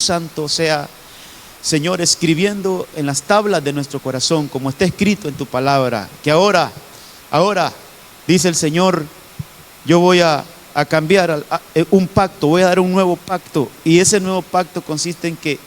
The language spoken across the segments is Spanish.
Santo sea, Señor, escribiendo en las tablas de nuestro corazón, como está escrito en tu palabra, que ahora, dice el Señor, yo voy a cambiar un pacto, voy a dar un nuevo pacto, y ese nuevo pacto consiste en que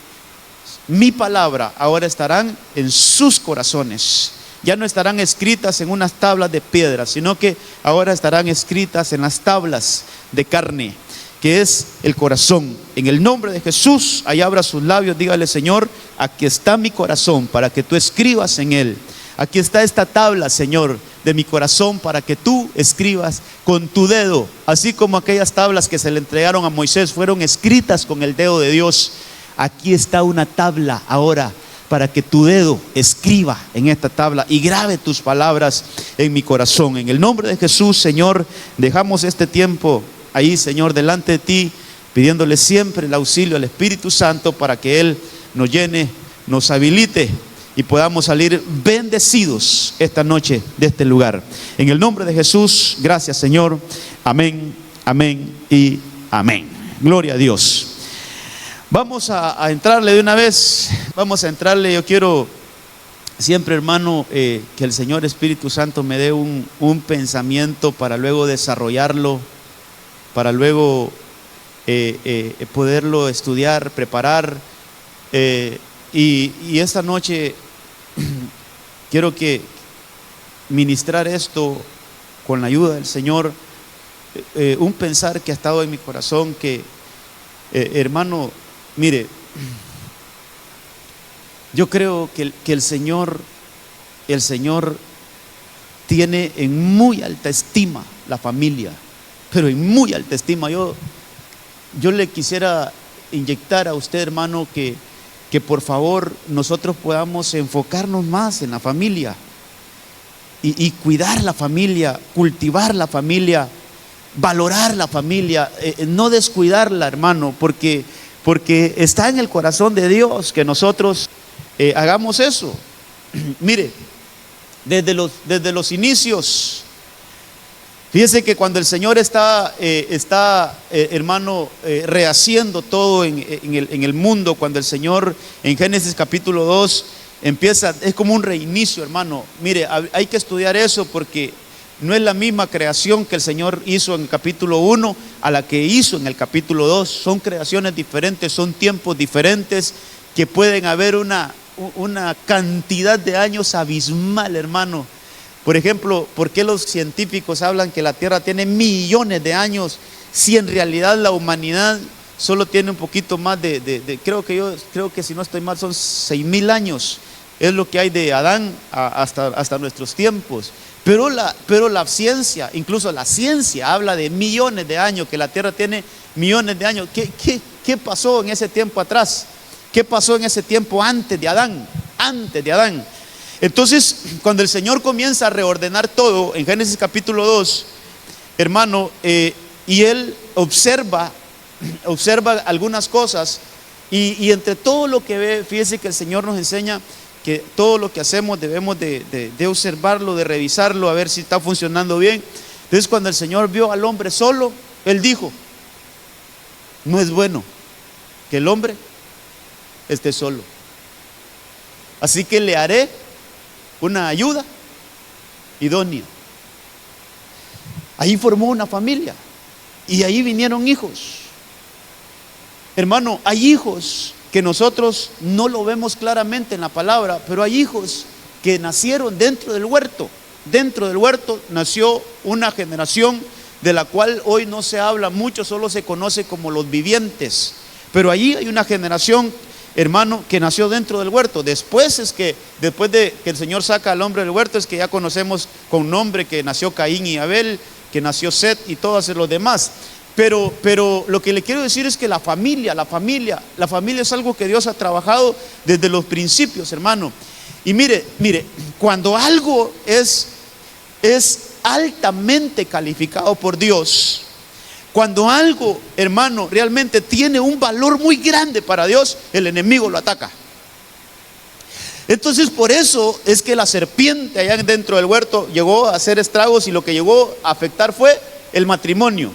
mi palabra ahora estarán en sus corazones. Ya no estarán escritas en unas tablas de piedra, sino que ahora estarán escritas en las tablas de carne, que es el corazón. En el nombre de Jesús, ahí abra sus labios, dígale: Señor, aquí está mi corazón para que tú escribas en él. Aquí está esta tabla, Señor, de mi corazón para que tú escribas con tu dedo, así como aquellas tablas que se le entregaron a Moisés fueron escritas con el dedo de Dios. Aquí está una tabla ahora para que tu dedo escriba en esta tabla y grabe tus palabras en mi corazón. En el nombre de Jesús, Señor, dejamos este tiempo ahí, Señor, delante de ti, pidiéndole siempre el auxilio al Espíritu Santo para que Él nos llene, nos habilite y podamos salir bendecidos esta noche de este lugar. En el nombre de Jesús, gracias, Señor. Amén, amén y amén. Gloria a Dios. Vamos a entrarle de una vez. Vamos a entrarle. Yo quiero siempre, hermano, que el Señor Espíritu Santo me dé un pensamiento para luego desarrollarlo, para luego poderlo estudiar, preparar. Y esta noche quiero que ministrar esto con la ayuda del Señor. Un pensar que ha estado en mi corazón que, hermano, mire, yo creo que el Señor tiene en muy alta estima la familia, pero en muy alta estima. Yo le quisiera inyectar a usted, hermano, que por favor nosotros podamos enfocarnos más en la familia y cuidar la familia, cultivar la familia, valorar la familia, no descuidarla, hermano, porque está en el corazón de Dios que nosotros hagamos eso. Mire, desde los inicios, fíjese que cuando el Señor está hermano, rehaciendo todo en el mundo, cuando el Señor en Génesis capítulo 2 empieza, es como un reinicio, hermano. Mire, hay que estudiar eso porque no es la misma creación que el Señor hizo en el capítulo 1 a la que hizo en el capítulo 2. Son creaciones diferentes, son tiempos diferentes, que pueden haber una cantidad de años abismal, hermano. Por ejemplo, ¿por qué los científicos hablan que la Tierra tiene millones de años si en realidad la humanidad solo tiene un poquito más creo que si no estoy mal son 6,000 años? Es lo que hay de Adán hasta nuestros tiempos. Pero la ciencia, incluso la ciencia habla de millones de años, que la Tierra tiene millones de años. ¿Qué pasó en ese tiempo atrás? ¿Qué pasó en ese tiempo antes de Adán? Antes de Adán. Entonces, cuando el Señor comienza a reordenar todo en Génesis capítulo 2, hermano, y Él observa algunas cosas, y entre todo lo que ve, fíjese que el Señor nos enseña que todo lo que hacemos debemos de observarlo, de revisarlo, a ver si está funcionando bien. Entonces, cuando el Señor vio al hombre solo, Él dijo: no es bueno que el hombre esté solo, así que le haré una ayuda idónea. Ahí formó una familia y ahí vinieron hijos. Hermano, hay hijos que nosotros no lo vemos claramente en la palabra, pero hay hijos que nacieron dentro del huerto. Dentro del huerto nació una generación de la cual hoy no se habla mucho, solo se conoce como los vivientes. Pero allí hay una generación, hermano, que nació dentro del huerto. Después de que el Señor saca al hombre del huerto, es que ya conocemos con nombre que nació Caín y Abel, que nació Set y todos los demás. Pero lo que le quiero decir es que la familia es algo que Dios ha trabajado desde los principios, hermano. Y mire, cuando algo es altamente calificado por Dios, cuando algo, hermano, realmente tiene un valor muy grande para Dios, el enemigo lo ataca. Entonces, por eso es que la serpiente allá dentro del huerto llegó a hacer estragos, y lo que llegó a afectar fue el matrimonio,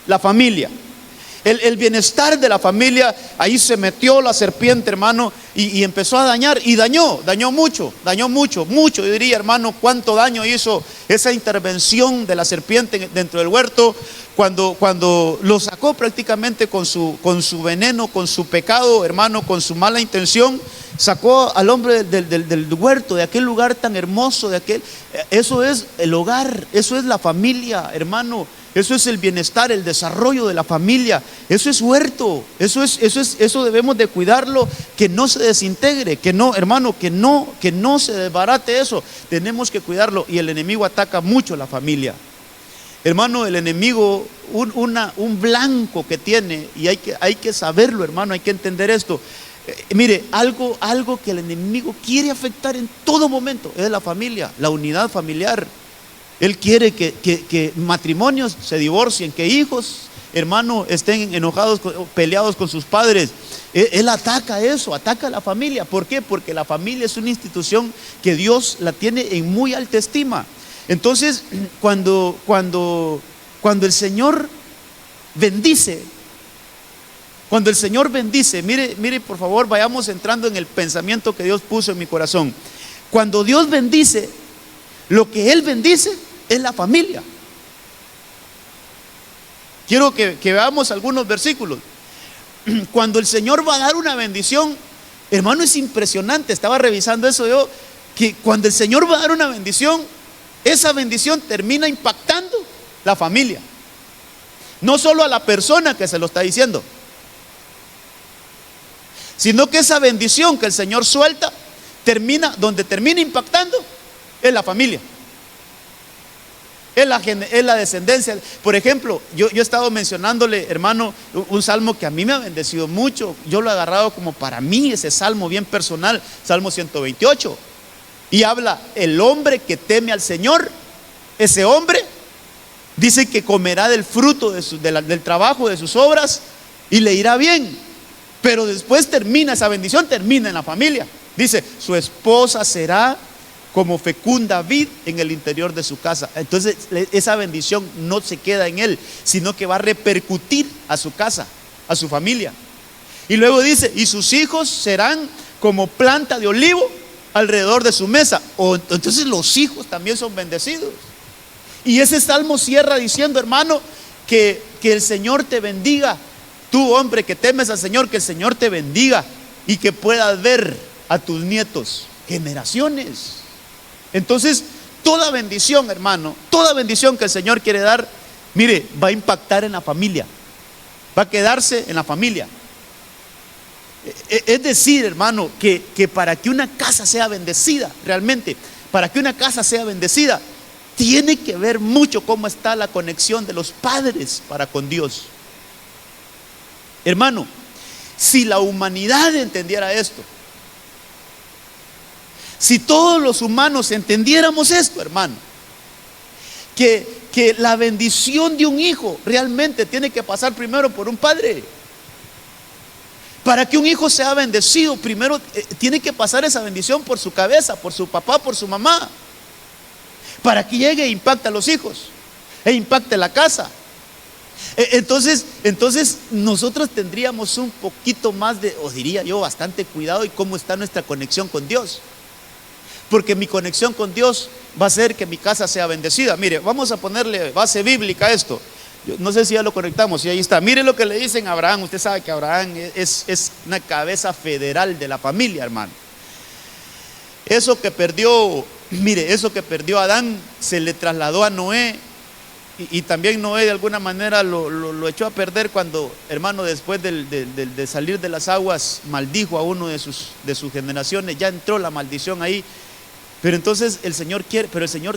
la familia. El bienestar de la familia, ahí se metió la serpiente, hermano, y empezó a dañar, y dañó mucho, yo diría, hermano, cuánto daño hizo esa intervención de la serpiente dentro del huerto, cuando lo sacó prácticamente con su veneno, con su pecado, hermano, con su mala intención, sacó al hombre del huerto, de aquel lugar tan hermoso, eso es el hogar, eso es la familia, hermano. Eso es el bienestar, el desarrollo de la familia. Eso es huerto. Eso debemos de cuidarlo, que no se desintegre, que no, hermano, que no se desbarate eso. Tenemos que cuidarlo, y el enemigo ataca mucho a la familia. Hermano, el enemigo, un blanco que tiene, y hay que saberlo, hermano, hay que entender esto. Mire, algo que el enemigo quiere afectar en todo momento es la familia, la unidad familiar. Él quiere que matrimonios se divorcien, que hijos, hermano, estén enojados, peleados con sus padres. Él ataca eso, ataca a la familia. ¿Por qué? Porque la familia es una institución que Dios la tiene en muy alta estima. Entonces, cuando el Señor bendice, mire por favor, vayamos entrando en el pensamiento que Dios puso en mi corazón. Cuando Dios bendice, lo que Él bendice es la familia. Quiero que veamos algunos versículos. Cuando el Señor va a dar una bendición, hermano, es impresionante. Estaba revisando eso yo, que cuando el Señor va a dar una bendición, esa bendición termina impactando la familia. No solo a la persona que se lo está diciendo, sino que esa bendición que el Señor suelta, donde termina impactando, es la familia. Es la descendencia. Por ejemplo, yo he estado mencionándole, hermano, un salmo que a mí me ha bendecido mucho. Yo lo he agarrado como para mí, ese salmo bien personal, Salmo 128. Y habla, el hombre que teme al Señor, ese hombre dice que comerá del fruto del trabajo de sus obras y le irá bien. Pero después esa bendición termina en la familia. Dice, su esposa será como fecunda vid en el interior de su casa. Entonces esa bendición no se queda en él, sino que va a repercutir a su casa, a su familia. Y luego dice, y sus hijos serán como planta de olivo alrededor de su mesa. Entonces los hijos también son bendecidos. Y ese salmo cierra diciendo, hermano, que el Señor te bendiga. Tú, hombre, que temes al Señor, que el Señor te bendiga y que puedas ver a tus nietos generaciones. Entonces, toda bendición, hermano, toda bendición que el Señor quiere dar, mire, va a impactar en la familia, va a quedarse en la familia. Es decir, hermano, que para que una casa sea bendecida, realmente, para que una casa sea bendecida, tiene que ver mucho cómo está la conexión de los padres para con Dios. Hermano, si la humanidad entendiera esto, si todos los humanos entendiéramos esto, hermano, que la bendición de un hijo realmente tiene que pasar primero por un padre. Para que un hijo sea bendecido, primero tiene que pasar esa bendición por su cabeza, por su papá, por su mamá, para que llegue e impacte a los hijos e impacte la casa. Entonces nosotros tendríamos un poquito más o diría yo, bastante cuidado en cómo está nuestra conexión con Dios. Porque mi conexión con Dios va a hacer que mi casa sea bendecida. Mire, vamos a ponerle base bíblica a esto. Yo no sé si ya lo conectamos, y ahí está. Mire lo que le dicen a Abraham. Usted sabe que Abraham es una cabeza federal de la familia, hermano. Eso que perdió Adán se le trasladó a Noé. Y también Noé de alguna manera lo echó a perder cuando, hermano, después de salir de las aguas, maldijo a uno de sus generaciones. Ya entró la maldición ahí. Pero entonces el Señor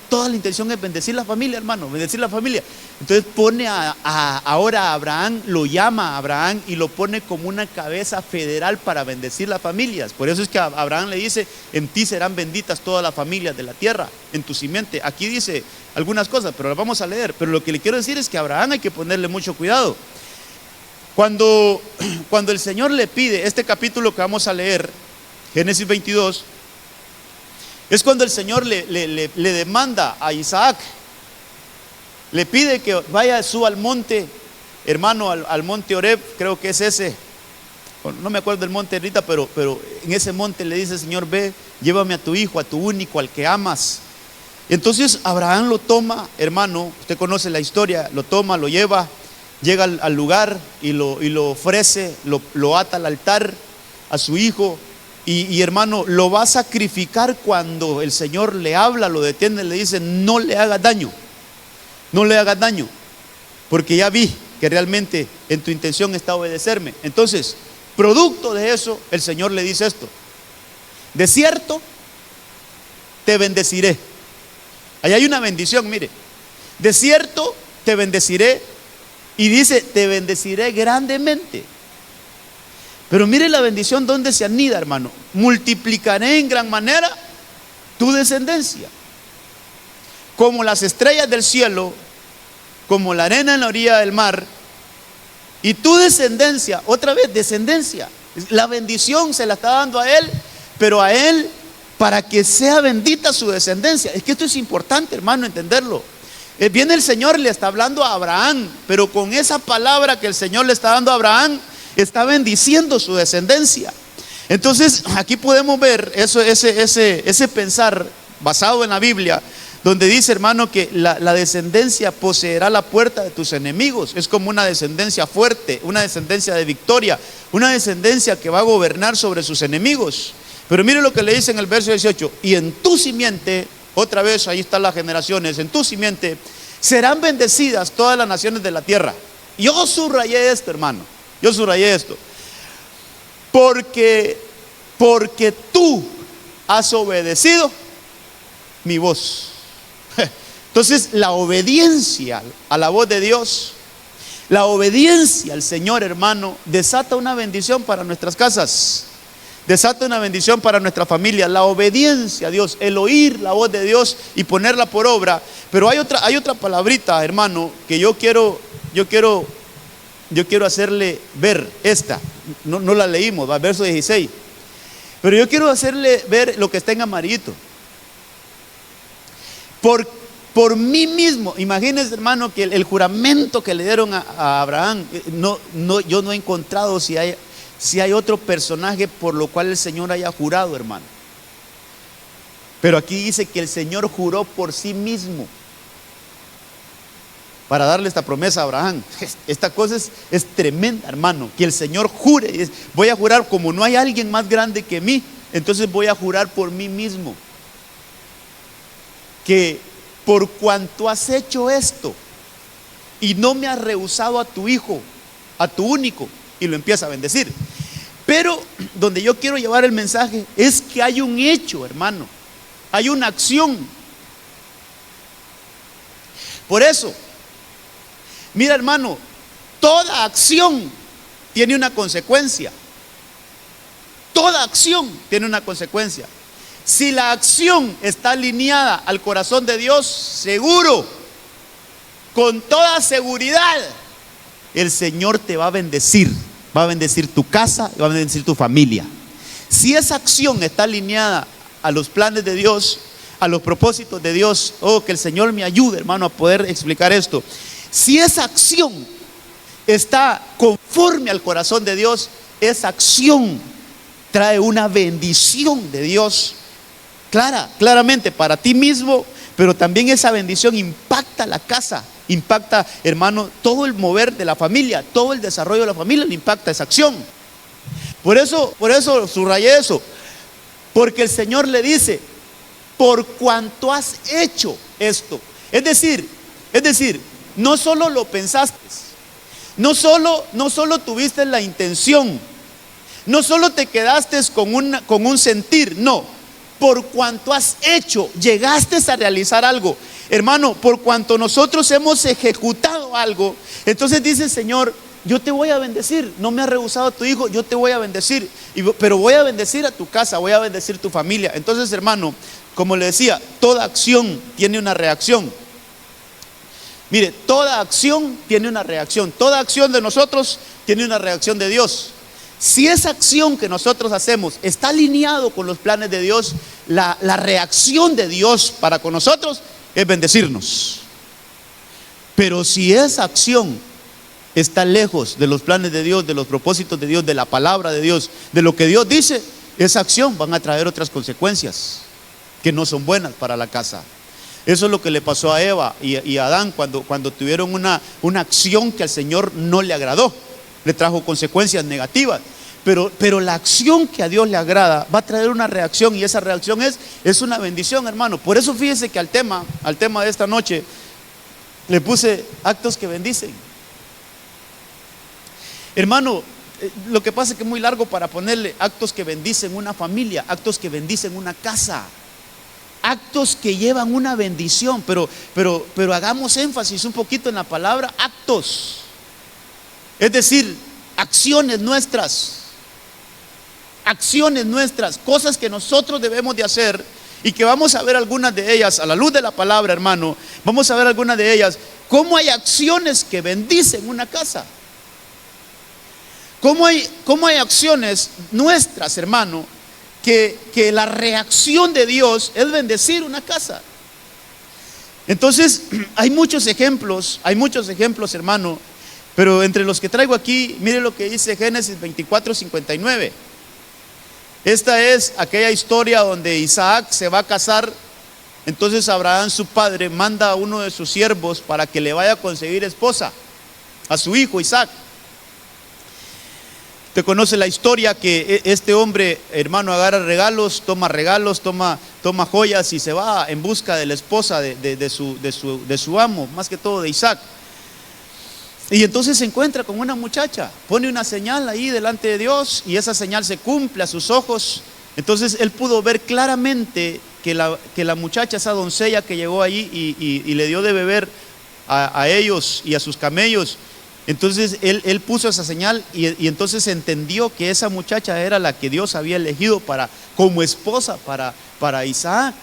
toda la intención es bendecir la familia, hermano, bendecir la familia. Entonces pone ahora a Abraham, lo llama a Abraham y lo pone como una cabeza federal para bendecir las familias. Por eso es que a Abraham le dice, en ti serán benditas todas las familias de la tierra, en tu simiente. Aquí dice algunas cosas, pero las vamos a leer. Pero lo que le quiero decir es que a Abraham hay que ponerle mucho cuidado. Cuando el Señor le pide este capítulo que vamos a leer, Génesis 22, es cuando el Señor le demanda a Isaac, le pide que suba al monte hermano, al monte Oreb, creo que es ese. Bueno, no me acuerdo del monte ahorita, pero en ese monte le dice: Señor, ve, llévame a tu hijo, a tu único, al que amas. Entonces Abraham lo toma, hermano, usted conoce la historia, lo toma, lo lleva, llega al lugar y lo ofrece, lo ata al altar a su hijo. Y hermano, lo va a sacrificar. Cuando el Señor le habla, lo detiene, le dice: no le hagas daño, no le hagas daño, porque ya vi que realmente en tu intención está obedecerme. Entonces, producto de eso, el Señor le dice esto: de cierto te bendeciré. Ahí hay una bendición, mire. De cierto te bendeciré. Y dice: te bendeciré grandemente. Pero mire la bendición donde se anida, hermano: multiplicaré en gran manera tu descendencia, como las estrellas del cielo, como la arena en la orilla del mar. Y tu descendencia, otra vez descendencia, la bendición se la está dando a él, pero a él para que sea bendita su descendencia. Es que esto es importante, hermano, entenderlo. Viene el Señor, le está hablando a Abraham, pero con esa palabra que el Señor le está dando a Abraham, está bendiciendo su descendencia. Entonces aquí podemos ver ese pensar basado en la Biblia, donde dice, hermano, que la descendencia poseerá la puerta de tus enemigos. Es como una descendencia fuerte, una descendencia de victoria, una descendencia que va a gobernar sobre sus enemigos. Pero mire lo que le dice en el verso 18: y en tu simiente, otra vez ahí están las generaciones, en tu simiente serán bendecidas todas las naciones de la tierra. Yo subrayé esto, hermano, yo subrayé esto, porque tú has obedecido mi voz. Entonces la obediencia a la voz de Dios, la obediencia al Señor, hermano, desata una bendición para nuestras casas, desata una bendición para nuestra familia. La obediencia a Dios, el oír la voz de Dios y ponerla por obra. Pero hay otra palabrita, hermano, que yo quiero hacerle ver. Esta no la leímos, va, verso 16. Pero yo quiero hacerle ver lo que está en amarillito. Por mí mismo. Imagínense, hermano, que el juramento que le dieron a Abraham, yo no he encontrado si hay otro personaje por lo cual el Señor haya jurado, hermano. Pero aquí dice que el Señor juró por sí mismo para darle esta promesa a Abraham. Esta cosa es tremenda, hermano, que el Señor jure. Voy a jurar, como no hay alguien más grande que mí, entonces voy a jurar por mí mismo, que por cuanto has hecho esto y no me has rehusado a tu hijo, a tu único, y lo empieza a bendecir. Pero donde yo quiero llevar el mensaje es que hay un hecho, hermano, hay una acción. Por eso, mira, hermano, toda acción tiene una consecuencia. Toda acción tiene una consecuencia. Si la acción está alineada al corazón de Dios, seguro, con toda seguridad, el Señor te va a bendecir. Va a bendecir tu casa y va a bendecir tu familia. Si esa acción está alineada a los planes de Dios, a los propósitos de Dios, que el Señor me ayude, hermano, a poder explicar esto. Si esa acción está conforme al corazón de Dios, esa acción trae una bendición de Dios claramente para ti mismo, pero también esa bendición impacta la casa, impacta, hermano, todo el mover de la familia, todo el desarrollo de la familia le impacta esa acción. Por eso subrayé eso, porque el Señor le dice: por cuanto has hecho esto. Es decir, no solo lo pensaste, no solo tuviste la intención, no solo te quedaste con un sentir, no. Por cuanto has hecho, llegaste a realizar algo. Hermano, por cuanto nosotros hemos ejecutado algo, entonces dice el Señor: yo te voy a bendecir. No me has rehusado a tu hijo, yo te voy a bendecir. Pero voy a bendecir a tu casa, voy a bendecir tu familia. Entonces, hermano, como le decía, toda acción tiene una reacción. Mire, toda acción tiene una reacción. Toda acción de nosotros tiene una reacción de Dios. Si esa acción que nosotros hacemos está alineado con los planes de Dios, la reacción de Dios para con nosotros es bendecirnos. Pero si esa acción está lejos de los planes de Dios, de los propósitos de Dios, de la palabra de Dios, de lo que Dios dice, esa acción van a traer otras consecuencias que no son buenas para la casa. Eso es lo que le pasó a Eva y a Adán cuando tuvieron una acción que al Señor no le agradó, le trajo consecuencias negativas. Pero la acción que a Dios le agrada va a traer una reacción, y esa reacción es una bendición, hermano. Por eso fíjese que al tema de esta noche le puse actos que bendicen. Hermano, lo que pasa es que es muy largo para ponerle actos que bendicen una familia, actos que bendicen una casa, actos que llevan una bendición, pero hagamos énfasis un poquito en la palabra actos, es decir, acciones nuestras, cosas que nosotros debemos de hacer, y que vamos a ver algunas de ellas a la luz de la palabra, hermano. Vamos a ver algunas de ellas, cómo hay acciones que bendicen una casa. ¿Cómo hay acciones nuestras, hermano, que la reacción de Dios es bendecir una casa? Entonces, hay muchos ejemplos, hermano, pero entre los que traigo aquí, mire lo que dice Génesis 24:59. Esta es aquella historia donde Isaac se va a casar. Entonces Abraham, su padre, manda a uno de sus siervos para que le vaya a conseguir esposa a su hijo Isaac. Usted conoce la historia, que este hombre, hermano, agarra regalos, toma joyas y se va en busca de la esposa de su amo, más que todo de Isaac. Y entonces se encuentra con una muchacha, pone una señal ahí delante de Dios, y esa señal se cumple a sus ojos. Entonces él pudo ver claramente que la muchacha, esa doncella que llegó ahí y le dio de beber a ellos y a sus camellos. Entonces él puso esa señal, y entonces entendió que esa muchacha era la que Dios había elegido como esposa para Isaac.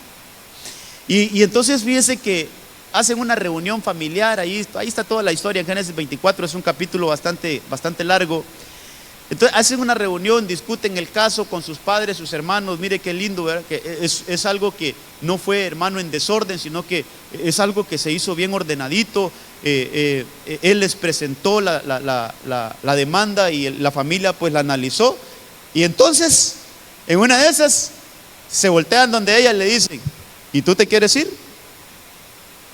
Y entonces fíjese que hacen una reunión familiar, ahí está toda la historia en Génesis 24, es un capítulo bastante largo. Entonces hacen una reunión, discuten el caso con sus padres, sus hermanos. Mire qué lindo, ¿verdad? Que es algo que no fue, hermano, en desorden, sino que es algo que se hizo bien ordenadito. Él les presentó la demanda, y la familia pues la analizó, y entonces en una de esas se voltean donde ella y le dicen: ¿y tú te quieres ir?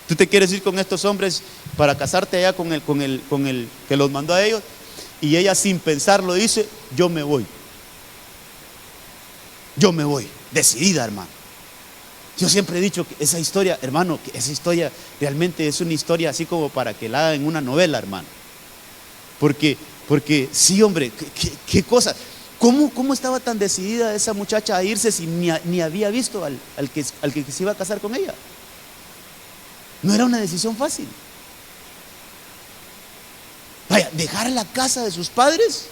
¿Tú te quieres ir con estos hombres para casarte allá con el que los mandó a ellos? Y ella, sin pensarlo, dice: yo me voy, decidida, hermano. Yo siempre he dicho que esa historia, hermano, que esa historia realmente es una historia así como para que la hagan en una novela, hermano. Porque sí, hombre, qué cosa. ¿Cómo estaba tan decidida esa muchacha a irse si ni había visto al que se iba a casar con ella? No era una decisión fácil. Vaya, dejar la casa de sus padres.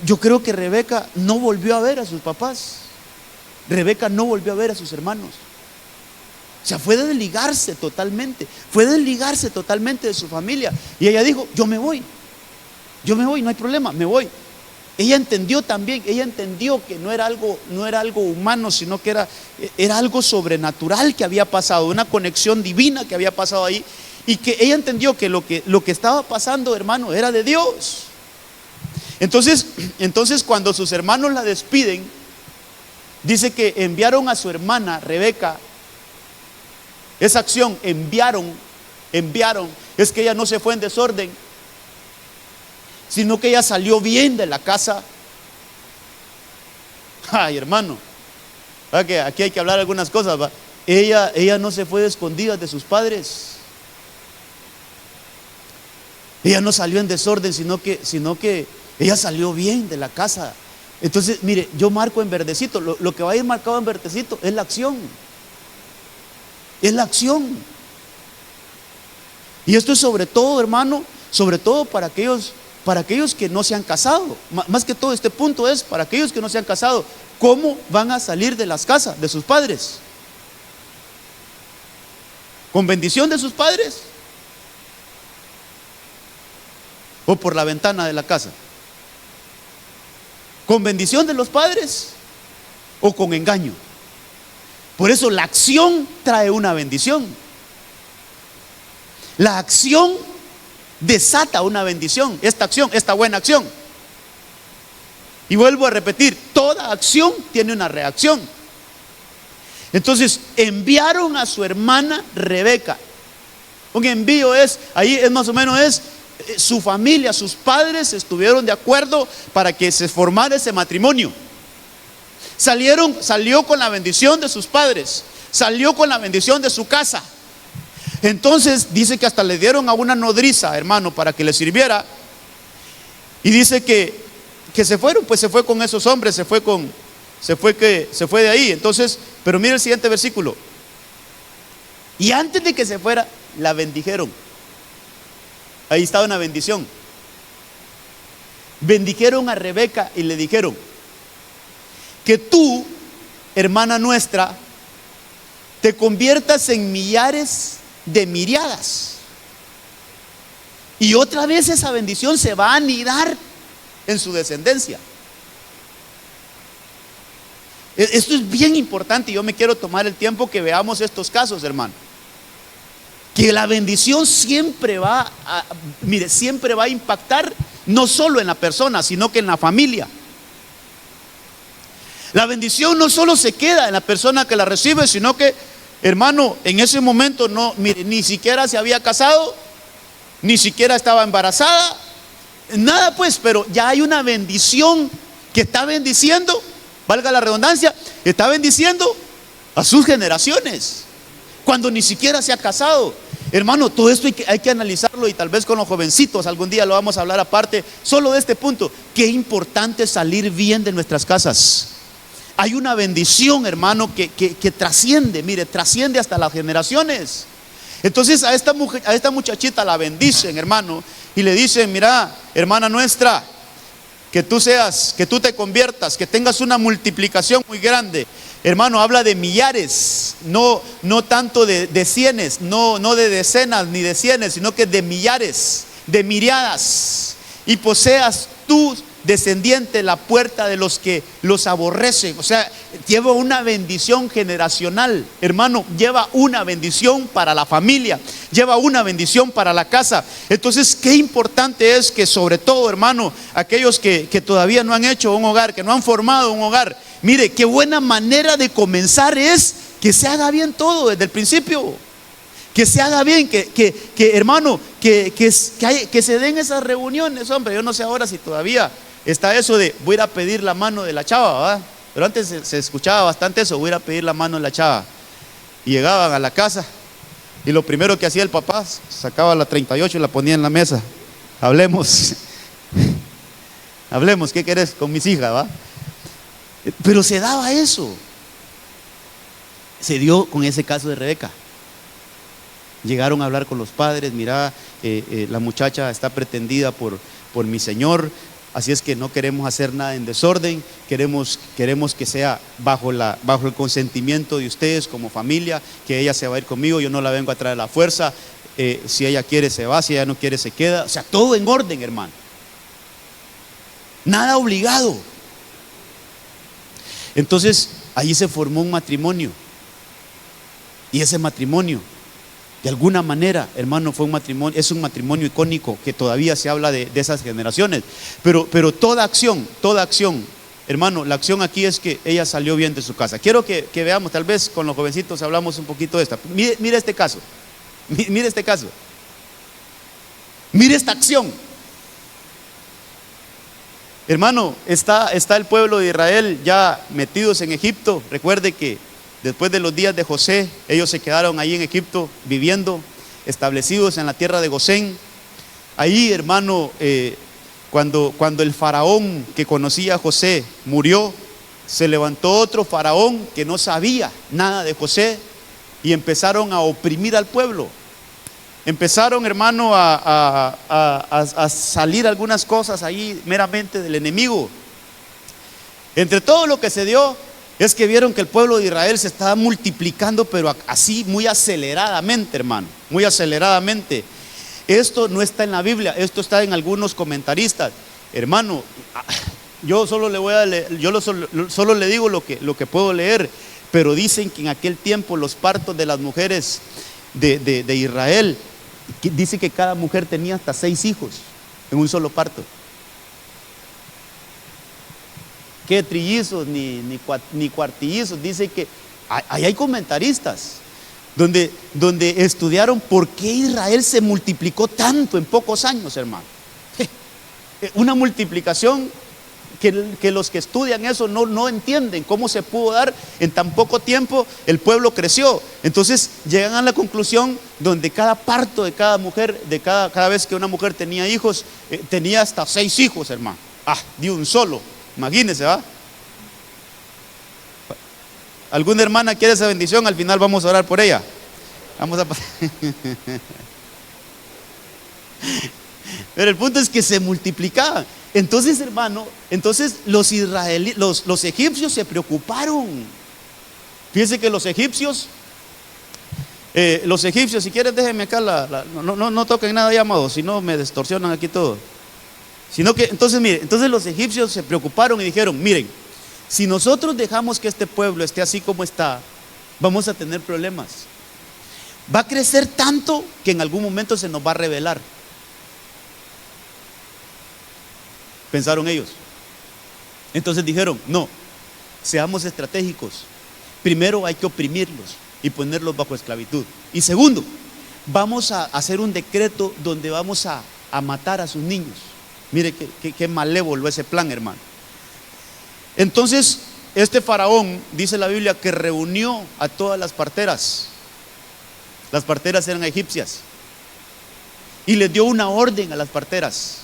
Yo creo que Rebeca no volvió a ver a sus papás. Rebeca no volvió a ver a sus hermanos. O sea, fue desligarse totalmente de su familia. Y ella dijo: yo me voy, no hay problema, me voy. Ella entendió que no era algo humano, sino que era algo sobrenatural que había pasado, una conexión divina que había pasado ahí, y que ella entendió que lo que estaba pasando, hermano, era de Dios. Entonces cuando sus hermanos la despiden, dice que enviaron a su hermana Rebeca. Esa acción, enviaron, es que ella no se fue en desorden, sino que ella salió bien de la casa. Ay, hermano, ¿verdad que aquí hay que hablar algunas cosas, ¿va? Ella no se fue de escondidas de sus padres. Ella no salió en desorden, sino que ella salió bien de la casa. Entonces, mire, yo marco en verdecito, lo que va a ir marcado en verdecito es la acción. Es la acción. Y esto es sobre todo, hermano, sobre todo para aquellos que no se han casado. Más que todo, este punto es para aquellos que no se han casado. ¿Cómo van a salir de las casas de sus padres? ¿Con bendición de sus padres? ¿O por la ventana de la casa? ¿Con bendición de los padres o con engaño? Por eso la acción trae una bendición. La acción desata una bendición, esta acción, esta buena acción. Y vuelvo a repetir, toda acción tiene una reacción. Entonces enviaron a su hermana Rebeca. Un envío ahí es más o menos su familia, sus padres estuvieron de acuerdo para que se formara ese matrimonio. Salió con la bendición de sus padres, salió con la bendición de su casa. Entonces dice que hasta le dieron a una nodriza, hermano, para que le sirviera. Y dice que se fueron, pues se fue con esos hombres, se fue de ahí. Entonces, pero mire el siguiente versículo. Y antes de que se fuera, la bendijeron. Ahí estaba una bendición. Bendijeron a Rebeca y le dijeron: que tú, hermana nuestra, te conviertas en millares de miriadas. Y otra vez esa bendición se va a anidar en su descendencia. Esto es bien importante y yo me quiero tomar el tiempo que veamos estos casos, hermano. Que la bendición siempre va a impactar no solo en la persona, sino que en la familia. La bendición no solo se queda en la persona que la recibe, sino que, hermano, en ese momento ni siquiera se había casado, ni siquiera estaba embarazada, nada pues, pero ya hay una bendición que está bendiciendo, valga la redundancia, está bendiciendo a sus generaciones, cuando ni siquiera se ha casado. Hermano, todo esto hay que analizarlo, y tal vez con los jovencitos algún día lo vamos a hablar aparte, solo de este punto. Qué importante salir bien de nuestras casas. Hay una bendición, hermano, que trasciende, trasciende hasta las generaciones. Entonces a esta muchachita la bendicen, hermano, y le dicen: mira, hermana nuestra, que tú te conviertas, que tengas una multiplicación muy grande. Hermano, habla de millares, no tanto de cienes, no de decenas ni de cienes, sino que de millares, de miriadas, y poseas tú, descendiente, la puerta de los que los aborrecen. O sea, lleva una bendición generacional, hermano, lleva una bendición para la familia, lleva una bendición para la casa. Entonces, qué importante es que, sobre todo, hermano, aquellos que todavía no han hecho un hogar, que no han formado un hogar, mire, qué buena manera de comenzar es que se haga bien todo desde el principio. Que se haga bien, hermano, que se den esas reuniones, hombre. Yo no sé ahora si todavía está eso de voy a ir a pedir la mano de la chava, ¿verdad? Pero antes se escuchaba bastante eso, voy a ir a pedir la mano de la chava. Y llegaban a la casa y lo primero que hacía el papá, sacaba la 38 y la ponía en la mesa. Hablemos, ¿qué querés con mis hijas, va? Pero se daba eso. Se dio con ese caso de Rebeca. Llegaron a hablar con los padres: mira, la muchacha está pretendida por mi señor, así es que no queremos hacer nada en desorden, queremos que sea bajo el consentimiento de ustedes como familia, que ella se va a ir conmigo, yo no la vengo a traer a la fuerza, si ella quiere se va, si ella no quiere se queda. O sea, todo en orden, hermano, nada obligado. Entonces ahí se formó un matrimonio, y ese matrimonio, de alguna manera, hermano, es un matrimonio icónico que todavía se habla de esas generaciones. Pero toda acción, hermano, la acción aquí es que ella salió bien de su casa. Quiero que veamos, tal vez con los jovencitos hablamos un poquito de esta. Mire este caso, mire esta acción. Hermano, está el pueblo de Israel ya metidos en Egipto. Recuerde que después de los días de José, ellos se quedaron ahí en Egipto viviendo, establecidos en la tierra de Gosén. Ahí, hermano, cuando el faraón que conocía a José murió, se levantó otro faraón que no sabía nada de José y empezaron a oprimir al pueblo. Empezaron, hermano, a salir algunas cosas ahí meramente del enemigo. Entre todo lo que se dio, es que vieron que el pueblo de Israel se estaba multiplicando, pero así muy aceleradamente, hermano, muy aceleradamente. Esto no está en la Biblia, esto está en algunos comentaristas. Hermano, yo solo le voy a leer, solo le digo lo que puedo leer, pero dicen que en aquel tiempo los partos de las mujeres de Israel Dice que cada mujer tenía hasta 6 hijos en un solo parto. ¿Qué trillizos ni cuartillizos? Dice que ahí hay comentaristas donde estudiaron por qué Israel se multiplicó tanto en pocos años, hermano. Una multiplicación que los que estudian eso no entienden cómo se pudo dar en tan poco tiempo. El pueblo creció. Entonces llegan a la conclusión donde cada parto de cada mujer, cada vez que una mujer tenía hijos, tenía hasta 6 hijos, hermano. De un solo. Imagínense, ¿va? ¿Alguna hermana quiere esa bendición? Al final vamos a orar por ella. Vamos a Pero el punto es que se multiplicaban. Entonces, hermano, los egipcios se preocuparon. Fíjense que los egipcios, si quieren déjenme acá, no toquen nada ya, amados, si no me distorsionan aquí todo. Entonces los egipcios se preocuparon y dijeron: miren, si nosotros dejamos que este pueblo esté así como está, vamos a tener problemas. Va a crecer tanto que en algún momento se nos va a rebelar. Pensaron ellos. Entonces dijeron: no, seamos estratégicos. Primero hay que oprimirlos y ponerlos bajo esclavitud. Y segundo, vamos a hacer un decreto donde vamos a matar a sus niños. Mire qué malévolo ese plan, hermano. Entonces este faraón, dice la Biblia, que reunió a todas las parteras. Las parteras eran egipcias. Y les dio una orden a las parteras: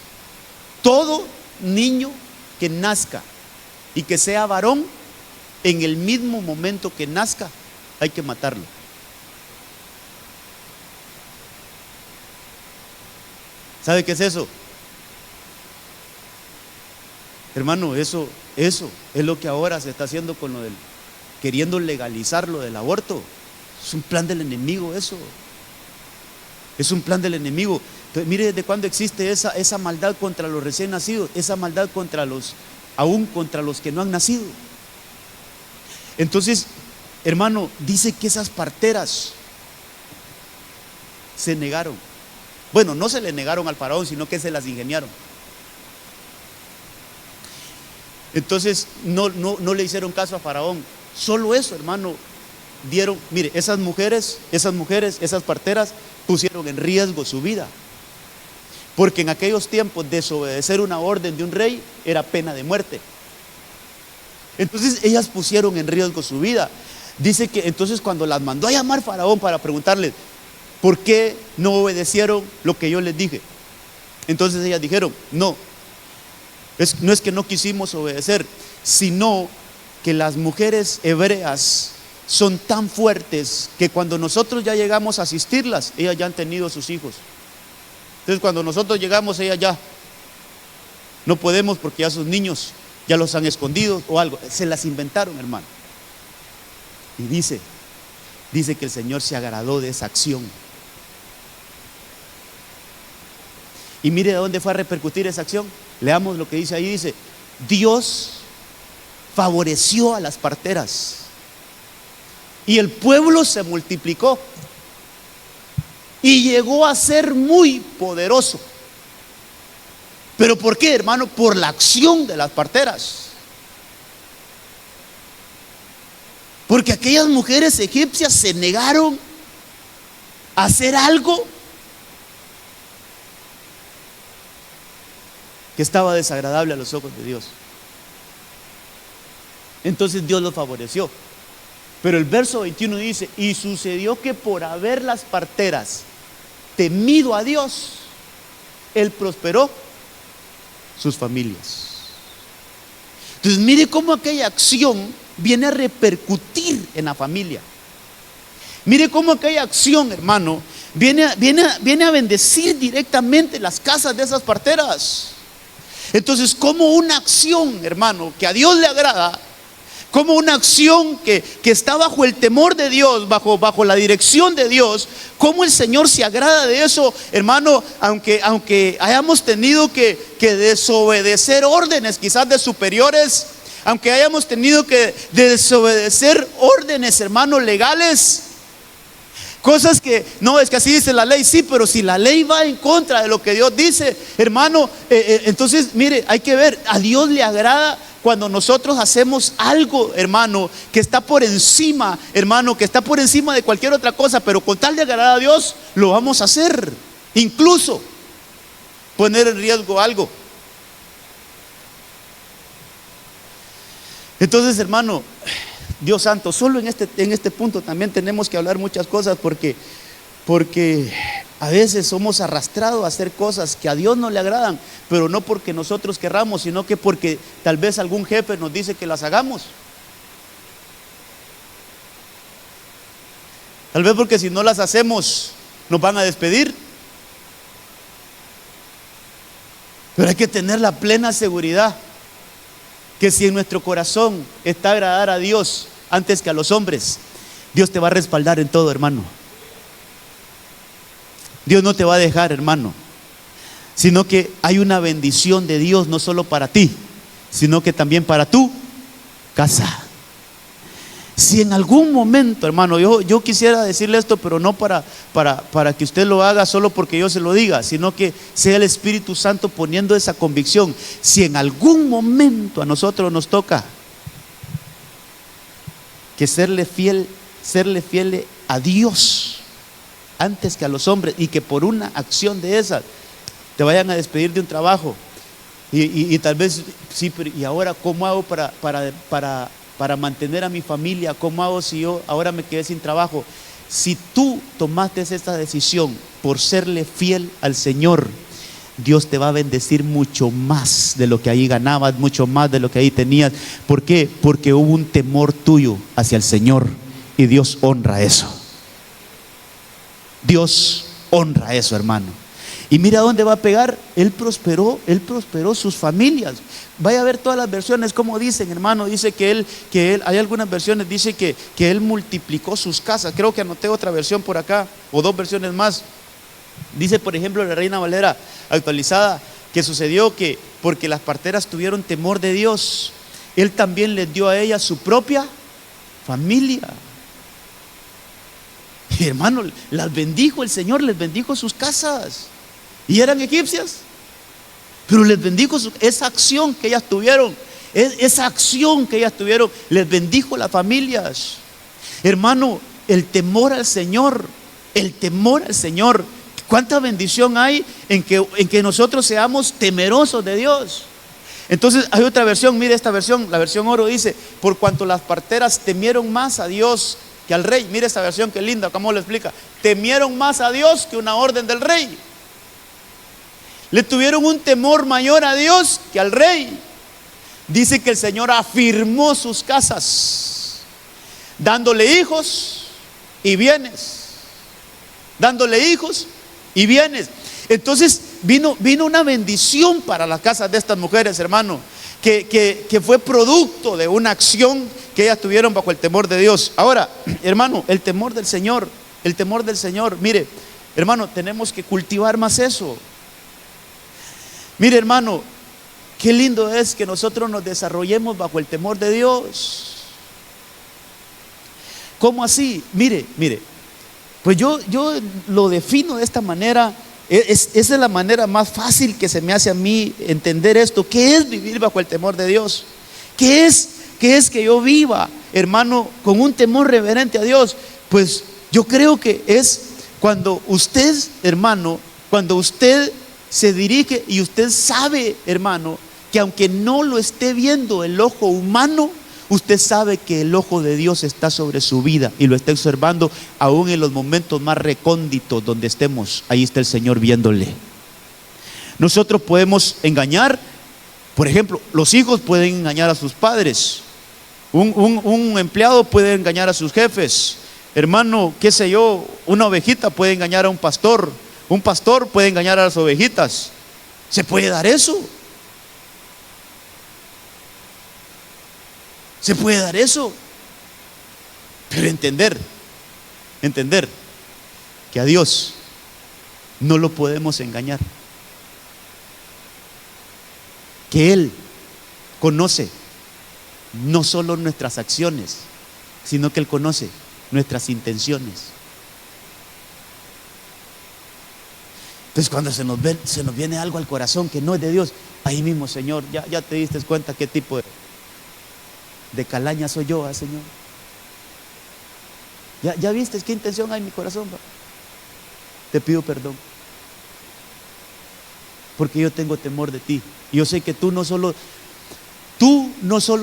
todo niño que nazca y que sea varón, en el mismo momento que nazca hay que matarlo. ¿Sabe qué es eso? Hermano, eso es lo que ahora se está haciendo con queriendo legalizar lo del aborto. Es un plan del enemigo eso. Es un plan del enemigo. Entonces, mire desde cuándo existe esa maldad contra los recién nacidos, esa maldad aún contra los que no han nacido. Entonces, hermano, dice que esas parteras se negaron. Bueno, no se le negaron al faraón, sino que se las ingeniaron. Entonces no le hicieron caso a faraón. Solo eso, hermano, mire, esas mujeres, esas parteras pusieron en riesgo su vida. Porque en aquellos tiempos desobedecer una orden de un rey era pena de muerte. Entonces ellas pusieron en riesgo su vida. Dice que entonces cuando las mandó a llamar faraón para preguntarles por qué no obedecieron lo que yo les dije, entonces ellas dijeron: no es que no quisimos obedecer, sino que las mujeres hebreas son tan fuertes que cuando nosotros ya llegamos a asistirlas, ellas ya han tenido sus hijos. Entonces cuando nosotros llegamos, ellas ya no podemos porque ya sus niños ya los han escondido o algo. Se las inventaron, hermano. Y dice que el Señor se agradó de esa acción. Y mire de dónde fue a repercutir esa acción. Leamos lo que dice ahí. Dice: Dios favoreció a las parteras y el pueblo se multiplicó y llegó a ser muy poderoso. ¿Pero por qué, hermano? Por la acción de las parteras. Porque aquellas mujeres egipcias se negaron a hacer algo que estaba desagradable a los ojos de Dios. Entonces Dios los favoreció. Pero el verso 21 dice: y sucedió que por haber las parteras temido a Dios, Él prosperó sus familias. Entonces mire cómo aquella acción viene a repercutir en la familia. Mire cómo aquella acción, hermano, viene a bendecir directamente las casas de esas parteras. Entonces, como una acción, hermano, que a Dios le agrada, como una acción que está bajo el temor de Dios, bajo la dirección de Dios, cómo el Señor se agrada de eso, hermano, aunque hayamos tenido que desobedecer órdenes quizás de superiores, aunque hayamos tenido que desobedecer órdenes, hermanos, legales, Cosas que, no, es que así dice la ley, sí, pero si la ley va en contra de lo que Dios dice, hermano, entonces, mire, hay que ver, a Dios le agrada cuando nosotros hacemos algo, hermano, que está por encima, hermano, que está por encima de cualquier otra cosa, pero con tal de agradar a Dios, lo vamos a hacer. Incluso poner en riesgo algo. Entonces, hermano, Dios santo, solo en este punto también tenemos que hablar muchas cosas porque a veces somos arrastrados a hacer cosas que a Dios no le agradan, pero no porque nosotros querramos, sino que porque tal vez algún jefe nos dice que las hagamos. Tal vez porque si no las hacemos nos van a despedir. Pero hay que tener la plena seguridad que si en nuestro corazón está agradar a Dios antes que a los hombres, Dios te va a respaldar en todo, hermano. Dios no te va a dejar, hermano, sino que hay una bendición de Dios no solo para ti, sino que también para tu casa. Si en algún momento, hermano, yo quisiera decirle esto, pero no para que usted lo haga solo porque yo se lo diga, sino que sea el Espíritu Santo poniendo esa convicción. Si en algún momento a nosotros nos toca que serle fiel a Dios antes que a los hombres, y que por una acción de esas te vayan a despedir de un trabajo, y tal vez, sí, pero ¿y ahora cómo hago para mantener a mi familia? ¿Cómo hago si yo ahora me quedé sin trabajo? Si tú tomaste esta decisión por serle fiel al Señor, Dios te va a bendecir mucho más de lo que ahí ganabas, mucho más de lo que ahí tenías. ¿Por qué? Porque hubo un temor tuyo hacia el Señor, y Dios honra eso. Dios honra eso, hermano. Y mira dónde va a pegar. Él prosperó sus familias. Vaya a ver todas las versiones como dicen, hermano. Dice que él, hay algunas versiones, dice que él multiplicó sus casas. Creo que anoté otra versión por acá, o dos versiones más. Dice, por ejemplo, la Reina Valera actualizada, que sucedió que porque las parteras tuvieron temor de Dios, Él también les dio a ellas su propia familia. Y hermano, las bendijo el Señor, les bendijo sus casas. Y eran egipcias, pero les bendijo esa acción que ellas tuvieron. Esa acción que ellas tuvieron les bendijo las familias. Hermano, el temor al Señor. ¿Cuánta bendición hay en que nosotros seamos temerosos de Dios? Entonces hay otra versión, mire esta versión, la versión oro dice: por cuanto las parteras temieron más a Dios que al rey. Mire esta versión que linda, cómo lo explica. Temieron más a Dios que una orden del rey. Le tuvieron un temor mayor a Dios que al rey. Dice que el Señor afirmó sus casas, dándole hijos y bienes. Entonces vino una bendición para las casas de estas mujeres, hermano, que fue producto de una acción que ellas tuvieron bajo el temor de Dios. Ahora, hermano, el temor del Señor, mire, hermano, tenemos que cultivar más eso. Mire, hermano, qué lindo es que nosotros nos desarrollemos bajo el temor de Dios. ¿Cómo así? Mire, pues yo lo defino de esta manera. Esa es la manera más fácil que se me hace a mí entender esto. ¿Qué es vivir bajo el temor de Dios? ¿Qué es que yo viva, hermano, con un temor reverente a Dios? Pues yo creo que es cuando usted, hermano, cuando usted se dirige y usted sabe, hermano, que aunque no lo esté viendo el ojo humano, usted sabe que el ojo de Dios está sobre su vida y lo está observando aún en los momentos más recónditos donde estemos. Ahí está el Señor viéndole. Nosotros podemos engañar, por ejemplo, los hijos pueden engañar a sus padres. Un empleado puede engañar a sus jefes. Hermano, qué sé yo, una ovejita puede engañar a un pastor. Un pastor puede engañar a las ovejitas. ¿Se puede dar eso? Se puede dar eso. Pero entender que a Dios no lo podemos engañar. Que Él conoce no solo nuestras acciones, sino que Él conoce nuestras intenciones. Entonces cuando se nos viene algo al corazón que no es de Dios, ahí mismo, Señor, ya te diste cuenta qué tipo de calaña soy yo, Señor. Ya viste qué intención hay en mi corazón, ¿va? Te pido perdón, porque yo tengo temor de ti. Y yo sé que tú no solo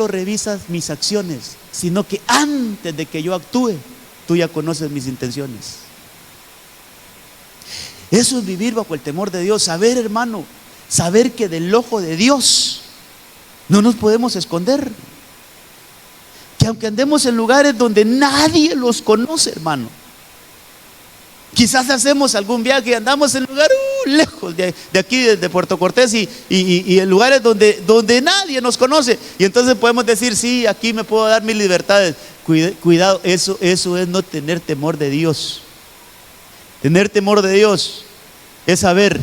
revisas mis acciones, sino que antes de que yo actúe, tú ya conoces mis intenciones. Eso es vivir bajo el temor de Dios. Saber, hermano, saber que del ojo de Dios no nos podemos esconder. Que aunque andemos en lugares donde nadie los conoce, hermano, quizás hacemos algún viaje y andamos en lugares lejos de aquí, de Puerto Cortés, y en lugares donde nadie nos conoce, y entonces podemos decir, sí, aquí me puedo dar mis libertades. Cuidado, eso es no tener temor de Dios. Tener temor de Dios es saber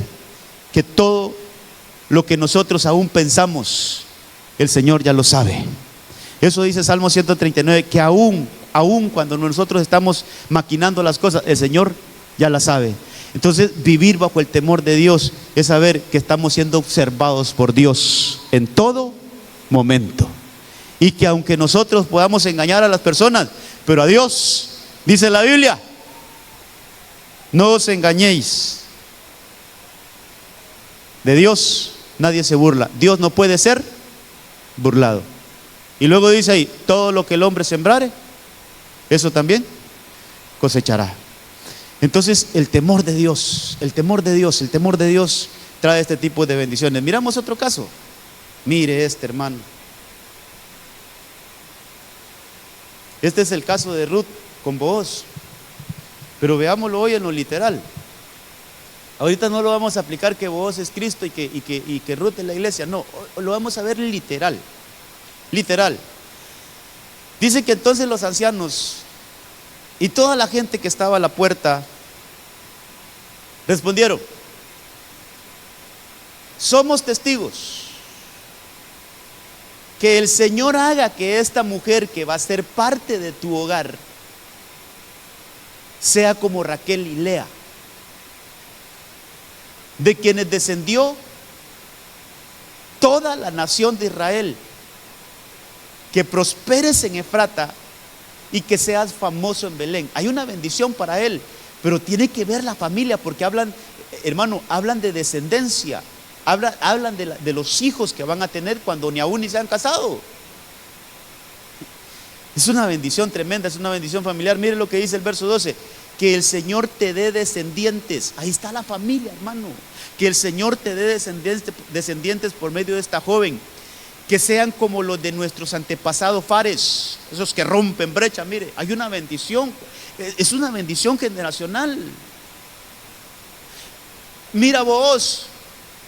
que todo lo que nosotros aún pensamos, el Señor ya lo sabe. Eso dice Salmo 139, que aún cuando nosotros estamos maquinando las cosas, el Señor ya las sabe. Entonces, vivir bajo el temor de Dios es saber que estamos siendo observados por Dios en todo momento. Y que aunque nosotros podamos engañar a las personas, pero a Dios, dice la Biblia, no os engañéis. De Dios nadie se burla. Dios no puede ser burlado. Y luego dice ahí, todo lo que el hombre sembrare, eso también cosechará. Entonces el temor de Dios trae este tipo de bendiciones. Miramos otro caso. Mire este, hermano. Este es el caso de Ruth con Booz. Pero veámoslo hoy en lo literal. Ahorita no lo vamos a aplicar que Booz es Cristo y que Ruth es la iglesia. No, lo vamos a ver literal. Literal. Dice que entonces los ancianos y toda la gente que estaba a la puerta respondieron: somos testigos que el Señor haga que esta mujer que va a ser parte de tu hogar sea como Raquel y Lea, de quienes descendió toda la nación de Israel. Que prosperes en Efrata y que seas famoso en Belén. Hay una bendición para él, pero tiene que ver la familia, porque hablan, hermano, hablan de descendencia, hablan de los hijos que van a tener cuando ni aún ni se han casado. Es una bendición tremenda, es una bendición familiar. Mire lo que dice el verso 12: que el Señor te dé descendientes. Ahí está la familia, hermano. Que el Señor te dé descendientes por medio de esta joven, que sean como los de nuestros antepasados Fares, esos que rompen brecha. Mire, hay una bendición, es una bendición generacional. Mira vos,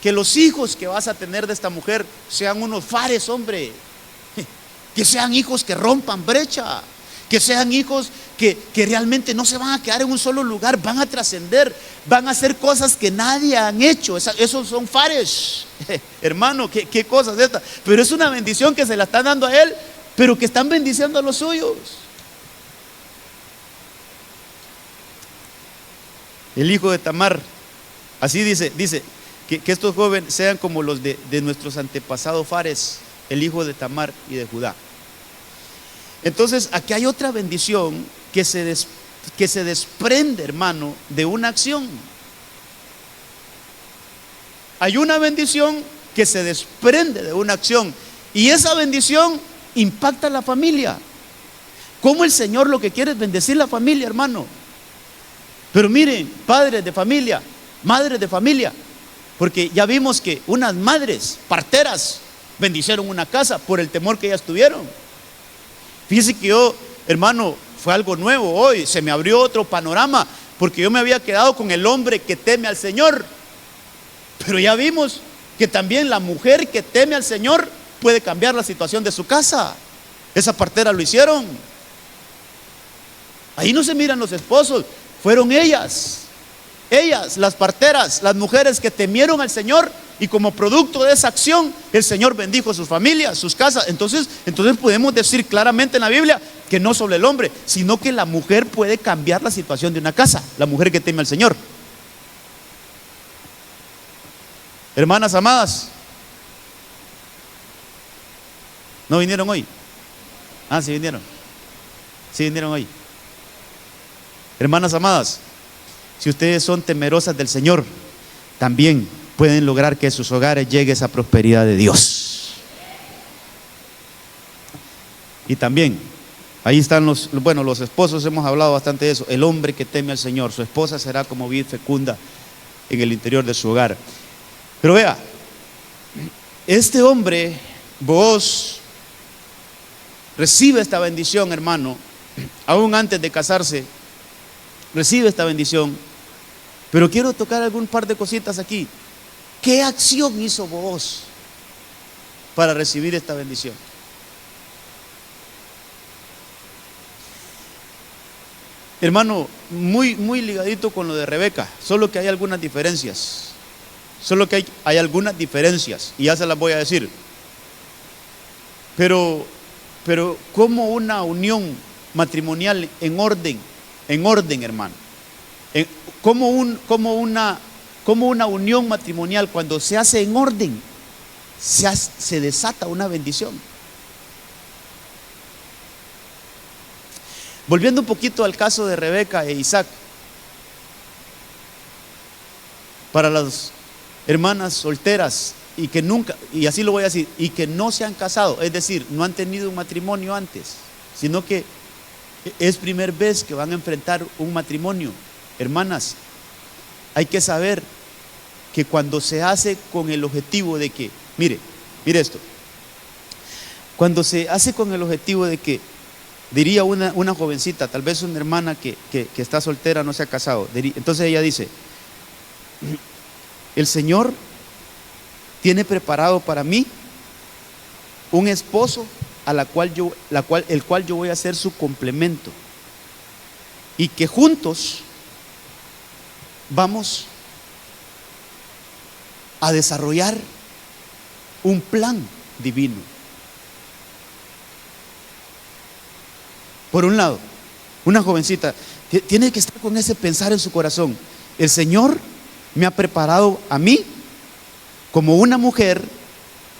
que los hijos que vas a tener de esta mujer sean unos Fares, hombre, que sean hijos que rompan brecha, que sean hijos que realmente no se van a quedar en un solo lugar, van a trascender, van a hacer cosas que nadie han hecho. Esos son Fares. Hermano, qué cosas estas. Pero es una bendición que se la están dando a él, pero que están bendiciendo a los suyos. El hijo de Tamar, así dice que estos jóvenes sean como los de nuestros antepasados Fares, el hijo de Tamar y de Judá. Entonces aquí hay otra bendición que se desprende, hermano, de una acción. Hay una bendición que se desprende de una acción, y esa bendición impacta a la familia. Como el Señor lo que quiere es bendecir la familia, hermano. Pero miren, padres de familia, madres de familia, porque ya vimos que unas madres parteras bendicieron una casa por el temor que ellas tuvieron. Fíjese que yo, hermano, fue algo nuevo hoy, se me abrió otro panorama, porque yo me había quedado con el hombre que teme al Señor, pero ya vimos que también la mujer que teme al Señor puede cambiar la situación de su casa. Esa partera lo hicieron. Ahí no se miran los esposos, fueron ellas, las parteras, las mujeres que temieron al Señor, y como producto de esa acción el Señor bendijo sus familias, sus casas. Entonces podemos decir claramente en la Biblia que no solo el hombre, sino que la mujer puede cambiar la situación de una casa, la mujer que teme al Señor. Hermanas amadas, ¿no vinieron hoy? Ah, sí vinieron. Sí vinieron hoy. Hermanas amadas, si ustedes son temerosas del Señor, también pueden lograr que a sus hogares llegue esa prosperidad de Dios. Y también, ahí están los esposos, hemos hablado bastante de eso. El hombre que teme al Señor, su esposa será como vid fecunda en el interior de su hogar. Pero vea, este hombre, Booz, recibe esta bendición, hermano, aún antes de casarse, recibe esta bendición. Pero quiero tocar algún par de cositas aquí. ¿Qué acción hizo Booz para recibir esta bendición? Hermano, muy ligadito con lo de Rebeca, solo que hay algunas diferencias. Solo que hay algunas diferencias, y ya se las voy a decir. Pero como una unión matrimonial en orden, hermano. Como una unión matrimonial, cuando se hace en orden, se desata una bendición. Volviendo un poquito al caso de Rebeca e Isaac, para las hermanas solteras y que nunca, y así lo voy a decir, y que no se han casado, es decir, no han tenido un matrimonio antes, sino que es primera vez que van a enfrentar un matrimonio. Hermanas, hay que saber que cuando se hace con el objetivo de que, mire esto, cuando se hace con el objetivo de que, diría una jovencita, tal vez una hermana que está soltera, no se ha casado, entonces ella dice: el Señor tiene preparado para mí un esposo el cual yo voy a ser su complemento, y que juntos vamos a desarrollar un plan divino. Por un lado, una jovencita tiene que estar con ese pensar en su corazón: el Señor me ha preparado a mí como una mujer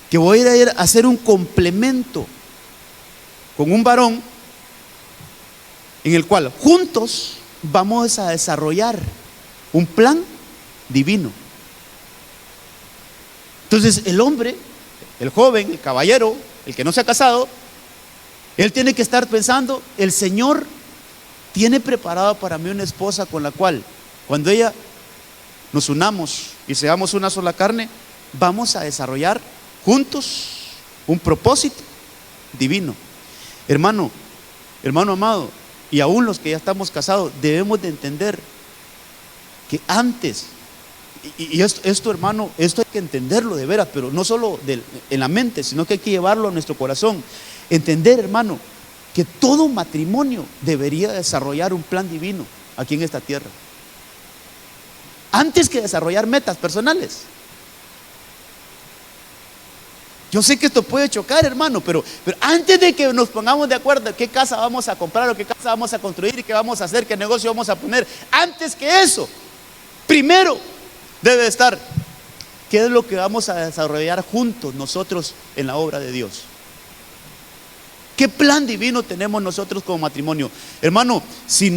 que voy a ir a hacer un complemento con un varón en el cual juntos vamos a desarrollar un plan divino. Entonces el hombre, el joven, el caballero, el que no se ha casado, él tiene que estar pensando: el Señor tiene preparado para mí una esposa con la cual, cuando ella nos unamos y seamos una sola carne, vamos a desarrollar juntos un propósito divino. Hermano amado, y aún los que ya estamos casados, debemos de entender que antes, y esto hermano, esto hay que entenderlo de veras, pero no solo en la mente, sino que hay que llevarlo a nuestro corazón. Entender, hermano, que todo matrimonio debería desarrollar un plan divino aquí en esta tierra, antes que desarrollar metas personales. Yo sé que esto puede chocar, hermano, pero antes de que nos pongamos de acuerdo qué casa vamos a comprar o qué casa vamos a construir y qué vamos a hacer, qué negocio vamos a poner, antes que eso, primero debe estar qué es lo que vamos a desarrollar juntos nosotros en la obra de Dios. ¿Qué plan divino tenemos nosotros como matrimonio? Hermano, si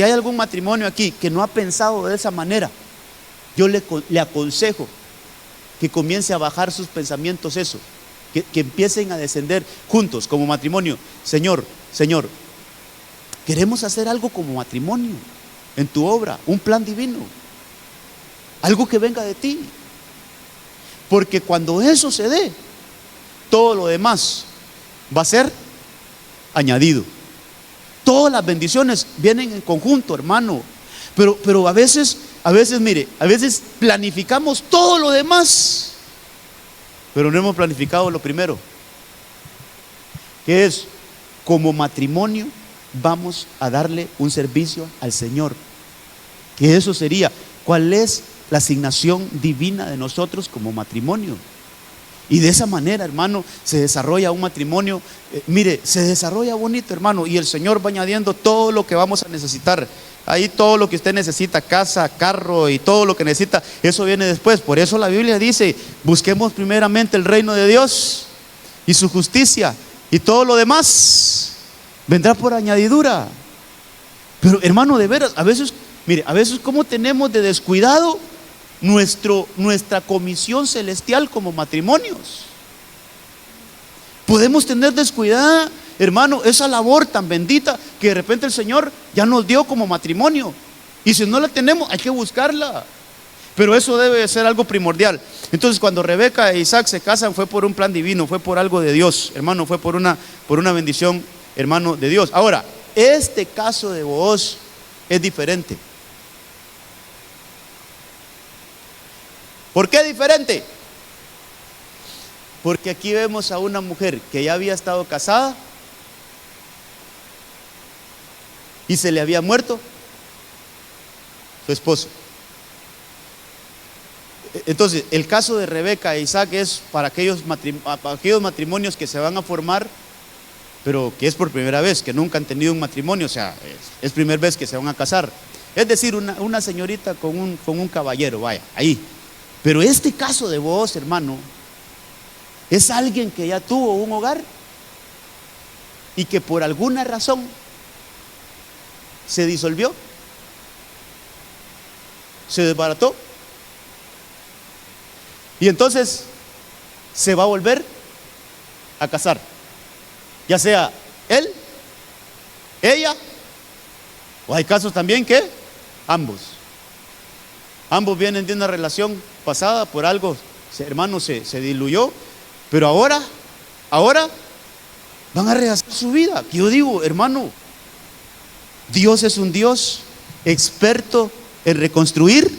hay algún matrimonio aquí que no ha pensado de esa manera, yo le aconsejo que comience a bajar sus pensamientos, que empiecen a descender juntos como matrimonio. Señor, queremos hacer algo como matrimonio en tu obra, un plan divino, algo que venga de ti, porque cuando eso se dé, todo lo demás va a ser añadido. Todas las bendiciones vienen en conjunto, hermano. Pero a veces planificamos todo lo demás, pero no hemos planificado lo primero, que es: como matrimonio vamos a darle un servicio al Señor. Que eso sería, ¿cuál es la asignación divina de nosotros como matrimonio? Y de esa manera, hermano, se desarrolla un matrimonio. Mire, se desarrolla bonito, hermano, y el Señor va añadiendo todo lo que vamos a necesitar. Ahí todo lo que usted necesita, casa, carro y todo lo que necesita, eso viene después. Por eso la Biblia dice, busquemos primeramente el reino de Dios y su justicia, y todo lo demás vendrá por añadidura. Pero hermano, de veras, a veces, mire, a veces como tenemos de descuidado nuestra comisión celestial como matrimonios. Podemos tener descuidada, hermano, esa labor tan bendita que de repente el Señor ya nos dio como matrimonio. Y si no la tenemos, hay que buscarla. Pero eso debe ser algo primordial. Entonces, cuando Rebeca e Isaac se casan, fue por un plan divino, fue por algo de Dios, hermano, fue por una bendición, hermano, de Dios. Ahora, este caso de Booz es diferente. ¿Por qué diferente? Porque aquí vemos a una mujer que ya había estado casada y se le había muerto su esposo. Entonces, el caso de Rebeca e Isaac es para aquellos matrimonios que se van a formar, pero que es por primera vez, que nunca han tenido un matrimonio, o sea, es primera vez que se van a casar. Es decir, una señorita con un caballero, vaya, ahí. Pero este caso de Booz, hermano, es alguien que ya tuvo un hogar y que por alguna razón se disolvió, se desbarató, y entonces se va a volver a casar, ya sea él, ella, o hay casos también que ambos vienen de una relación pasada, por algo, hermano, se diluyó, pero ahora van a rehacer su vida. Yo digo, hermano, Dios es un Dios experto en reconstruir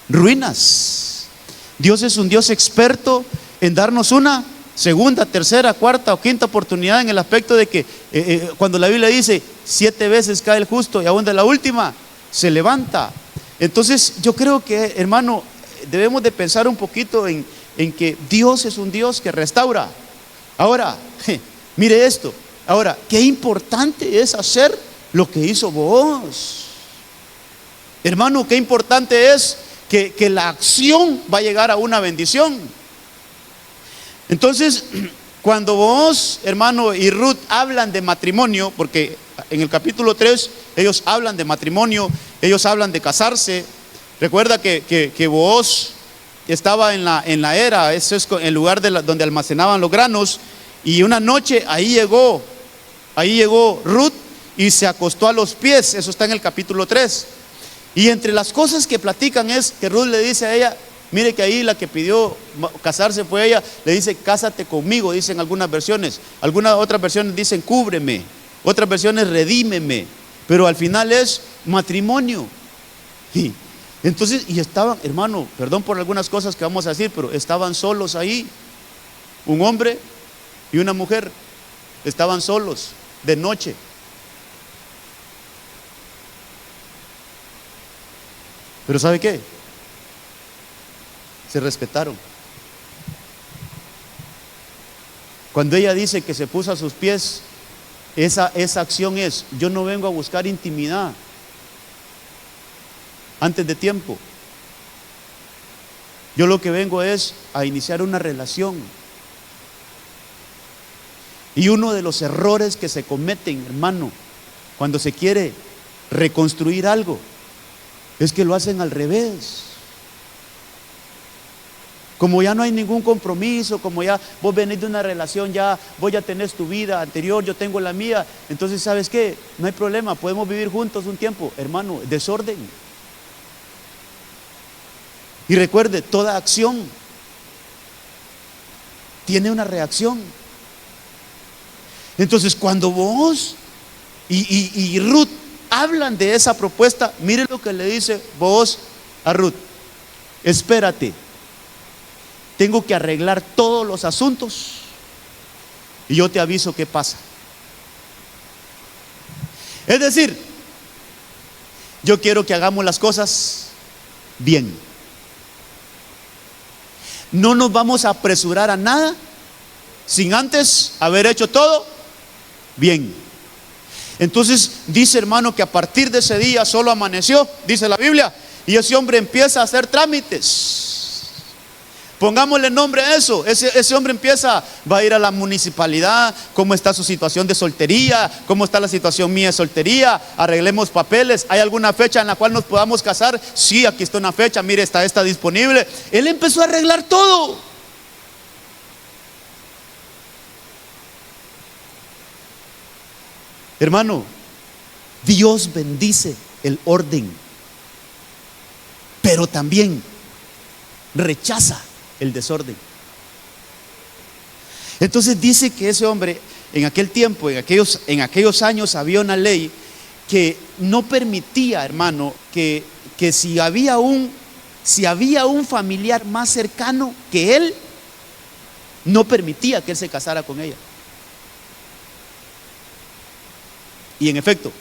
ruinas. Dios es un Dios experto en darnos una segunda, tercera, cuarta o quinta oportunidad, en el aspecto de que cuando la Biblia dice 7 veces cae el justo y aún de la última se levanta. Entonces yo creo que, hermano, debemos de pensar un poquito en que Dios es un Dios que restaura. Ahora, mire esto. Ahora, qué importante es hacer lo que hizo Booz. Hermano, qué importante es que la acción va a llegar a una bendición. Entonces, cuando Booz, hermano, y Ruth hablan de matrimonio, porque en el capítulo 3 ellos hablan de matrimonio, ellos hablan de casarse. Recuerda que Booz estaba en la era, ese es el lugar donde almacenaban los granos, y una noche ahí llegó Ruth y se acostó a los pies. Eso está en el capítulo 3. Y entre las cosas que platican es que Ruth le dice a ella, mire que ahí la que pidió casarse fue ella, le dice, cásate conmigo, dicen algunas versiones. Algunas otras versiones dicen, cúbreme. Otras versiones, redímeme. Pero al final es matrimonio. Y entonces, y estaban, hermano, perdón por algunas cosas que vamos a decir, pero estaban solos ahí. Un hombre y una mujer estaban solos de noche. Pero ¿sabe qué? Se respetaron. Cuando ella dice que se puso a sus pies, esa acción es, yo no vengo a buscar intimidad antes de tiempo. Yo lo que vengo es a iniciar una relación. Y uno de los errores que se cometen, hermano, cuando se quiere reconstruir algo, es que lo hacen al revés. Como ya no hay ningún compromiso, como ya vos venís de una relación, ya vos ya tenés tu vida anterior, yo tengo la mía, entonces ¿sabes qué? No hay problema, podemos vivir juntos un tiempo. Hermano, desorden. Y recuerde, toda acción tiene una reacción. Entonces cuando vos y Ruth hablan de esa propuesta, mire lo que le dice Booz a Ruth: espérate, tengo que arreglar todos los asuntos y yo te aviso qué pasa. Es decir, yo quiero que hagamos las cosas bien. no nos vamos a apresurar a nada sin antes haber hecho todo bien. Entonces dice, hermano, que a partir de ese día solo amaneció, dice la Biblia, y ese hombre empieza a hacer trámites. Pongámosle nombre a eso. Ese hombre va a ir a la municipalidad, cómo está su situación de soltería, cómo está la situación mía de soltería, arreglemos papeles, ¿hay alguna fecha en la cual nos podamos casar? Sí, aquí está una fecha, mire, está disponible. Él empezó a arreglar todo. Hermano, Dios bendice el orden, pero también rechaza el desorden. Entonces dice que ese hombre en aquel tiempo, en aquellos años, había una ley que no permitía, hermano, que si había un familiar más cercano que él, no permitía que él se casara con ella. Y en efecto,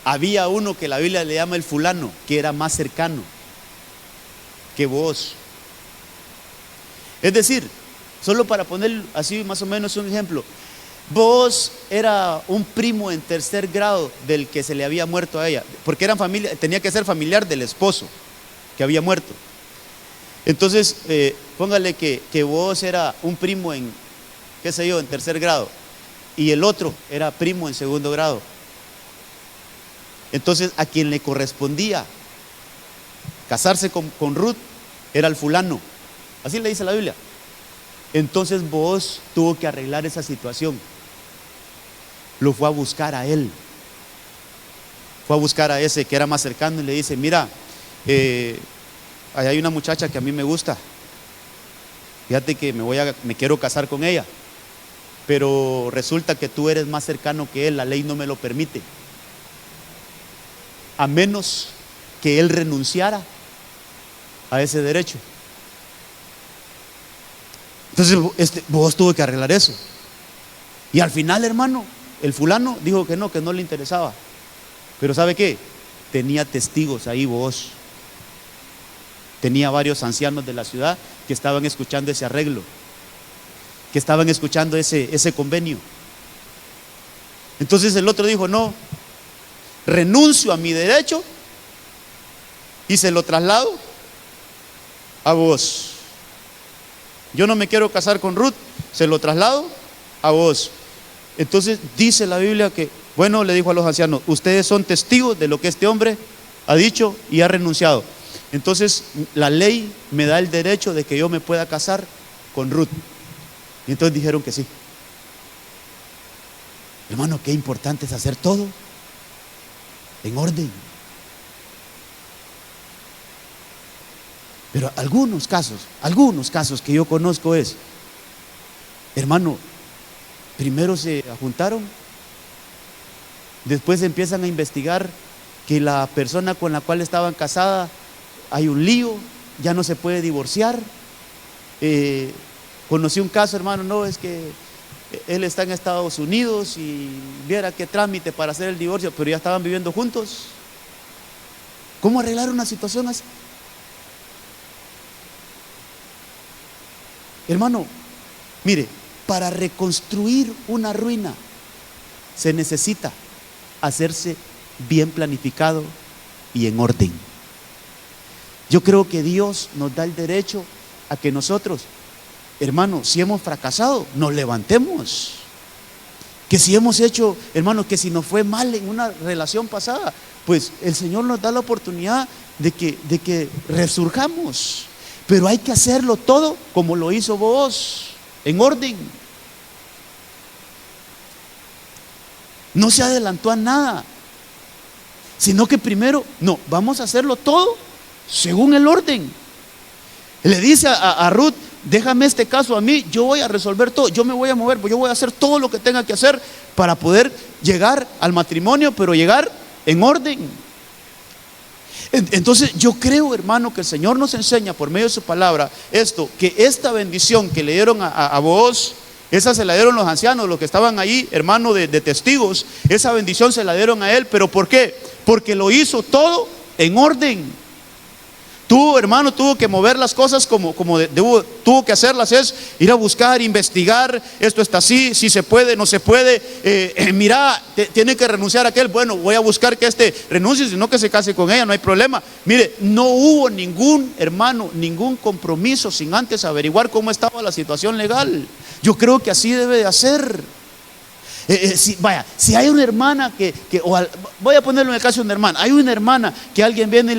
había uno que la Biblia le llama el fulano, que era más cercano que vos. Es decir, solo para poner así más o menos un ejemplo, vos era un primo en tercer grado del que se le había muerto a ella, porque eran familia, tenía que ser familiar del esposo que había muerto. Entonces, póngale que vos era un primo en, qué sé yo, en tercer grado, y el otro era primo en segundo grado. Entonces, a quien le correspondía casarse con Ruth era el fulano. Así le dice la Biblia. Entonces Booz tuvo que arreglar esa situación. Lo fue a buscar a él. Fue a buscar a ese que era más cercano y le dice, mira, allá hay una muchacha que a mí me gusta. Fíjate que me quiero casar con ella. Pero resulta que tú eres más cercano que él, la ley no me lo permite. A menos que él renunciara a ese derecho. Entonces vos tuvo que arreglar eso. Y al final, hermano, el fulano dijo que no le interesaba. Pero ¿sabe qué? Tenía testigos ahí vos. Tenía varios ancianos de la ciudad que estaban escuchando ese arreglo, que estaban escuchando ese convenio. Entonces el otro dijo, no, renuncio a mi derecho y se lo traslado a vos. Yo no me quiero casar con Ruth, se lo traslado a vos. Entonces dice la Biblia que, bueno, le dijo a los ancianos, ustedes son testigos de lo que este hombre ha dicho y ha renunciado. Entonces la ley me da el derecho de que yo me pueda casar con Ruth. Y entonces dijeron que sí. Hermano, qué importante es hacer todo en orden. Pero algunos casos que yo conozco es, hermano, primero se juntaron, después empiezan a investigar que la persona con la cual estaban casada, hay un lío, ya no se puede divorciar. Conocí un caso, hermano, no, es que él está en Estados Unidos y viera qué trámite para hacer el divorcio, pero ya estaban viviendo juntos. ¿Cómo arreglar una situación así? Hermano, mire, para reconstruir una ruina se necesita hacerse bien planificado y en orden. Yo creo que Dios nos da el derecho a que nosotros, hermano, si hemos fracasado, nos levantemos. Que si hemos hecho, hermano, que si nos fue mal en una relación pasada, pues el Señor nos da la oportunidad de que resurjamos. Pero hay que hacerlo todo como lo hizo vos, en orden. No se adelantó a nada, sino que primero, vamos a hacerlo todo según el orden. Le dice a Ruth, déjame este caso a mí, yo voy a resolver todo, yo me voy a mover, yo voy a hacer todo lo que tenga que hacer para poder llegar al matrimonio, pero llegar en orden. Entonces yo creo, hermano, que el Señor nos enseña por medio de su palabra esto, que esta bendición que le dieron a Booz, esa se la dieron los ancianos, los que estaban ahí, hermano, de testigos. Esa bendición se la dieron a él, pero ¿por qué? Porque lo hizo todo en orden. Tú, hermano, tuvo que mover las cosas tuvo que hacerlas, es ir a buscar, investigar, esto está así, si se puede, no se puede, mira, tiene que renunciar a aquel, bueno, voy a buscar que este renuncie, sino que se case con ella, no hay problema. Mire, no hubo ningún, hermano, ningún compromiso sin antes averiguar cómo estaba la situación legal. Yo creo que así debe de hacer. Si hay una hermana voy a ponerlo en el caso de una hermana, hay una hermana que alguien viene y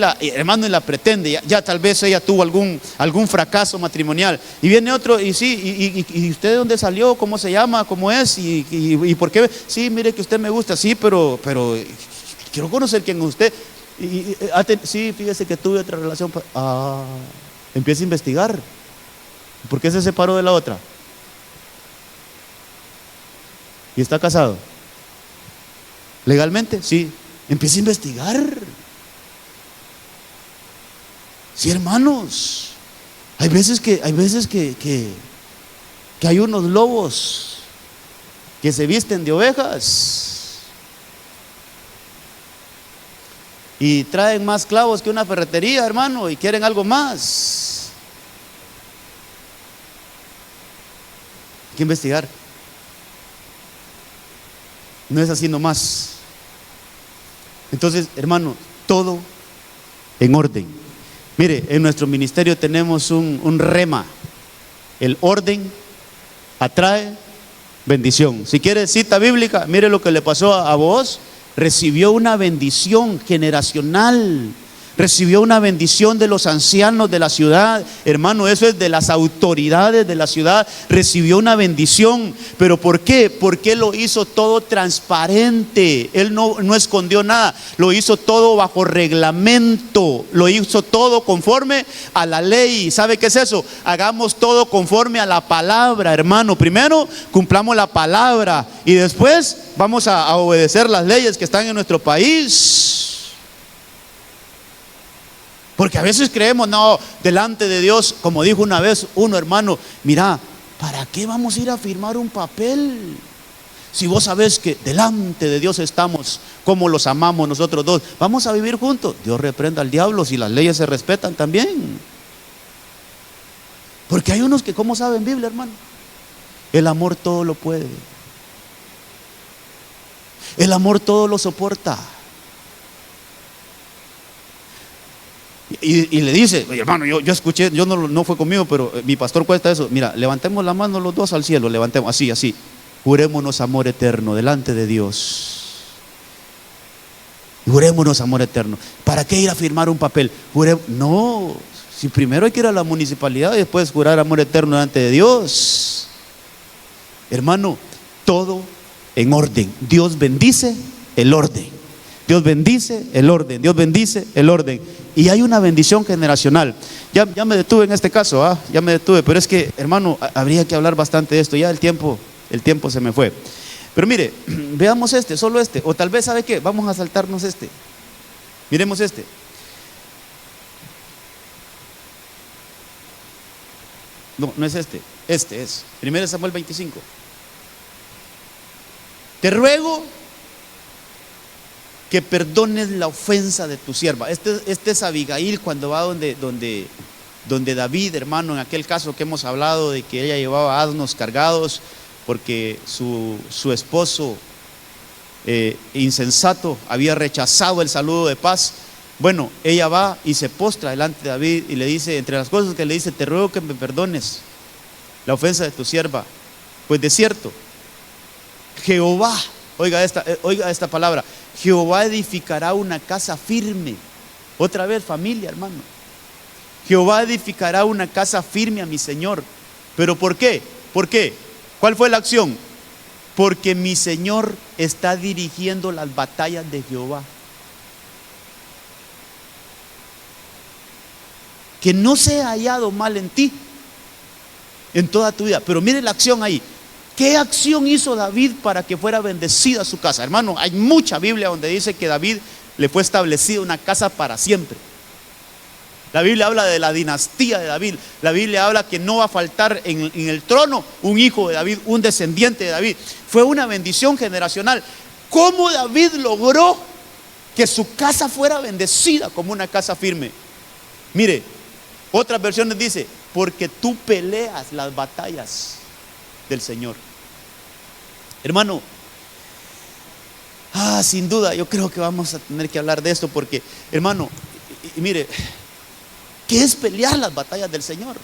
la pretende, ya tal vez ella tuvo algún fracaso matrimonial, y viene otro y sí, y usted de dónde salió, cómo se llama, cómo es, y por qué, sí, mire que usted me gusta, sí, pero quiero conocer quién es usted, sí, fíjese que tuve otra relación, empieza a investigar, ¿por qué se separó de la otra? ¿Y está casado? ¿Legalmente? Sí. Empieza a investigar. Sí, hermanos. Hay veces que hay unos lobos que se visten de ovejas y traen más clavos que una ferretería, hermano, y quieren algo más. Hay que investigar. No es así nomás. Entonces, hermano, todo en orden. Mire, en nuestro ministerio tenemos un rema: el orden atrae bendición. Si quiere cita bíblica, mire lo que le pasó a Booz. Recibió una bendición generacional, recibió una bendición de los ancianos de la ciudad, hermano, eso es de las autoridades de la ciudad, recibió una bendición. ¿Pero por qué? Porque él lo hizo todo transparente, él no escondió nada, lo hizo todo bajo reglamento, lo hizo todo conforme a la ley. ¿Sabe qué es eso? Hagamos todo conforme a la palabra, hermano. Primero cumplamos la palabra y después vamos a obedecer las leyes que están en nuestro país. Porque a veces creemos, no, delante de Dios, como dijo una vez uno, hermano, mira, ¿para qué vamos a ir a firmar un papel? Si vos sabés que delante de Dios estamos, como los amamos nosotros dos, vamos a vivir juntos. Dios reprenda al diablo si las leyes se respetan también. Porque hay unos que, ¿cómo saben Biblia, hermano? El amor todo lo puede. El amor todo lo soporta. Y le dice, hermano, yo escuché, no fue conmigo, pero mi pastor cuesta eso. Mira, levantemos la mano los dos al cielo, levantemos, así. Jurémonos amor eterno delante de Dios. Jurémonos amor eterno. ¿Para qué ir a firmar un papel? No, si primero hay que ir a la municipalidad y después jurar amor eterno delante de Dios. Hermano, todo en orden. Dios bendice el orden. Dios bendice el orden, Dios bendice el orden. Y hay una bendición generacional. Ya me detuve en este caso, ya me detuve, pero es que, hermano, habría que hablar bastante de esto. Ya el tiempo se me fue. Pero mire, veamos solo este, o tal vez, ¿sabe qué? Vamos a saltarnos este. Miremos este. No es este es 1 Samuel 25. Te ruego que perdones la ofensa de tu sierva. Este es Abigail cuando va donde David, hermano, en aquel caso que hemos hablado de que ella llevaba asnos cargados porque su esposo insensato había rechazado el saludo de paz. Bueno, ella va y se postra delante de David y le dice, entre las cosas que le dice, te ruego que me perdones la ofensa de tu sierva, pues de cierto Jehová, oiga esta palabra, Jehová edificará una casa firme. Otra vez familia, hermano. Jehová edificará una casa firme a mi Señor. ¿Pero por qué? ¿Por qué? ¿Cuál fue la acción? Porque mi Señor está dirigiendo las batallas de Jehová. Que no se ha hallado mal en ti, en toda tu vida. Pero mire la acción ahí. ¿Qué acción hizo David para que fuera bendecida su casa? Hermano, hay mucha Biblia donde dice que David le fue establecida una casa para siempre. La Biblia habla de la dinastía de David. La Biblia habla que no va a faltar en el trono un hijo de David, un descendiente de David. Fue una bendición generacional. ¿Cómo David logró que su casa fuera bendecida como una casa firme? Mire, otras versiones dice, porque tú peleas las batallas del Señor. Hermano, sin duda yo creo que vamos a tener que hablar de esto porque, hermano, mire, ¿qué es pelear las batallas del Señor?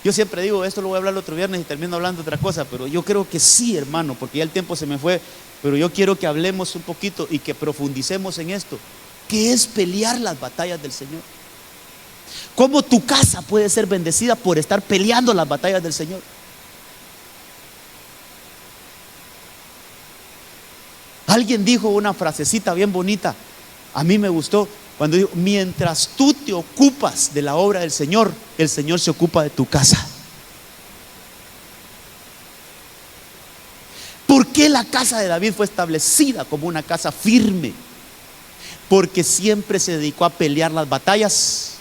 Yo siempre digo, esto lo voy a hablar el otro viernes y termino hablando de otra cosa, pero yo creo que sí, hermano, porque ya el tiempo se me fue, pero yo quiero que hablemos un poquito y que profundicemos en esto. ¿Qué es pelear las batallas del Señor? ¿Cómo tu casa puede ser bendecida por estar peleando las batallas del Señor? Alguien dijo una frasecita bien bonita, a mí me gustó, cuando dijo, mientras tú te ocupas de la obra del Señor, el Señor se ocupa de tu casa. ¿Por qué la casa de David fue establecida como una casa firme? Porque siempre se dedicó a pelear las batallas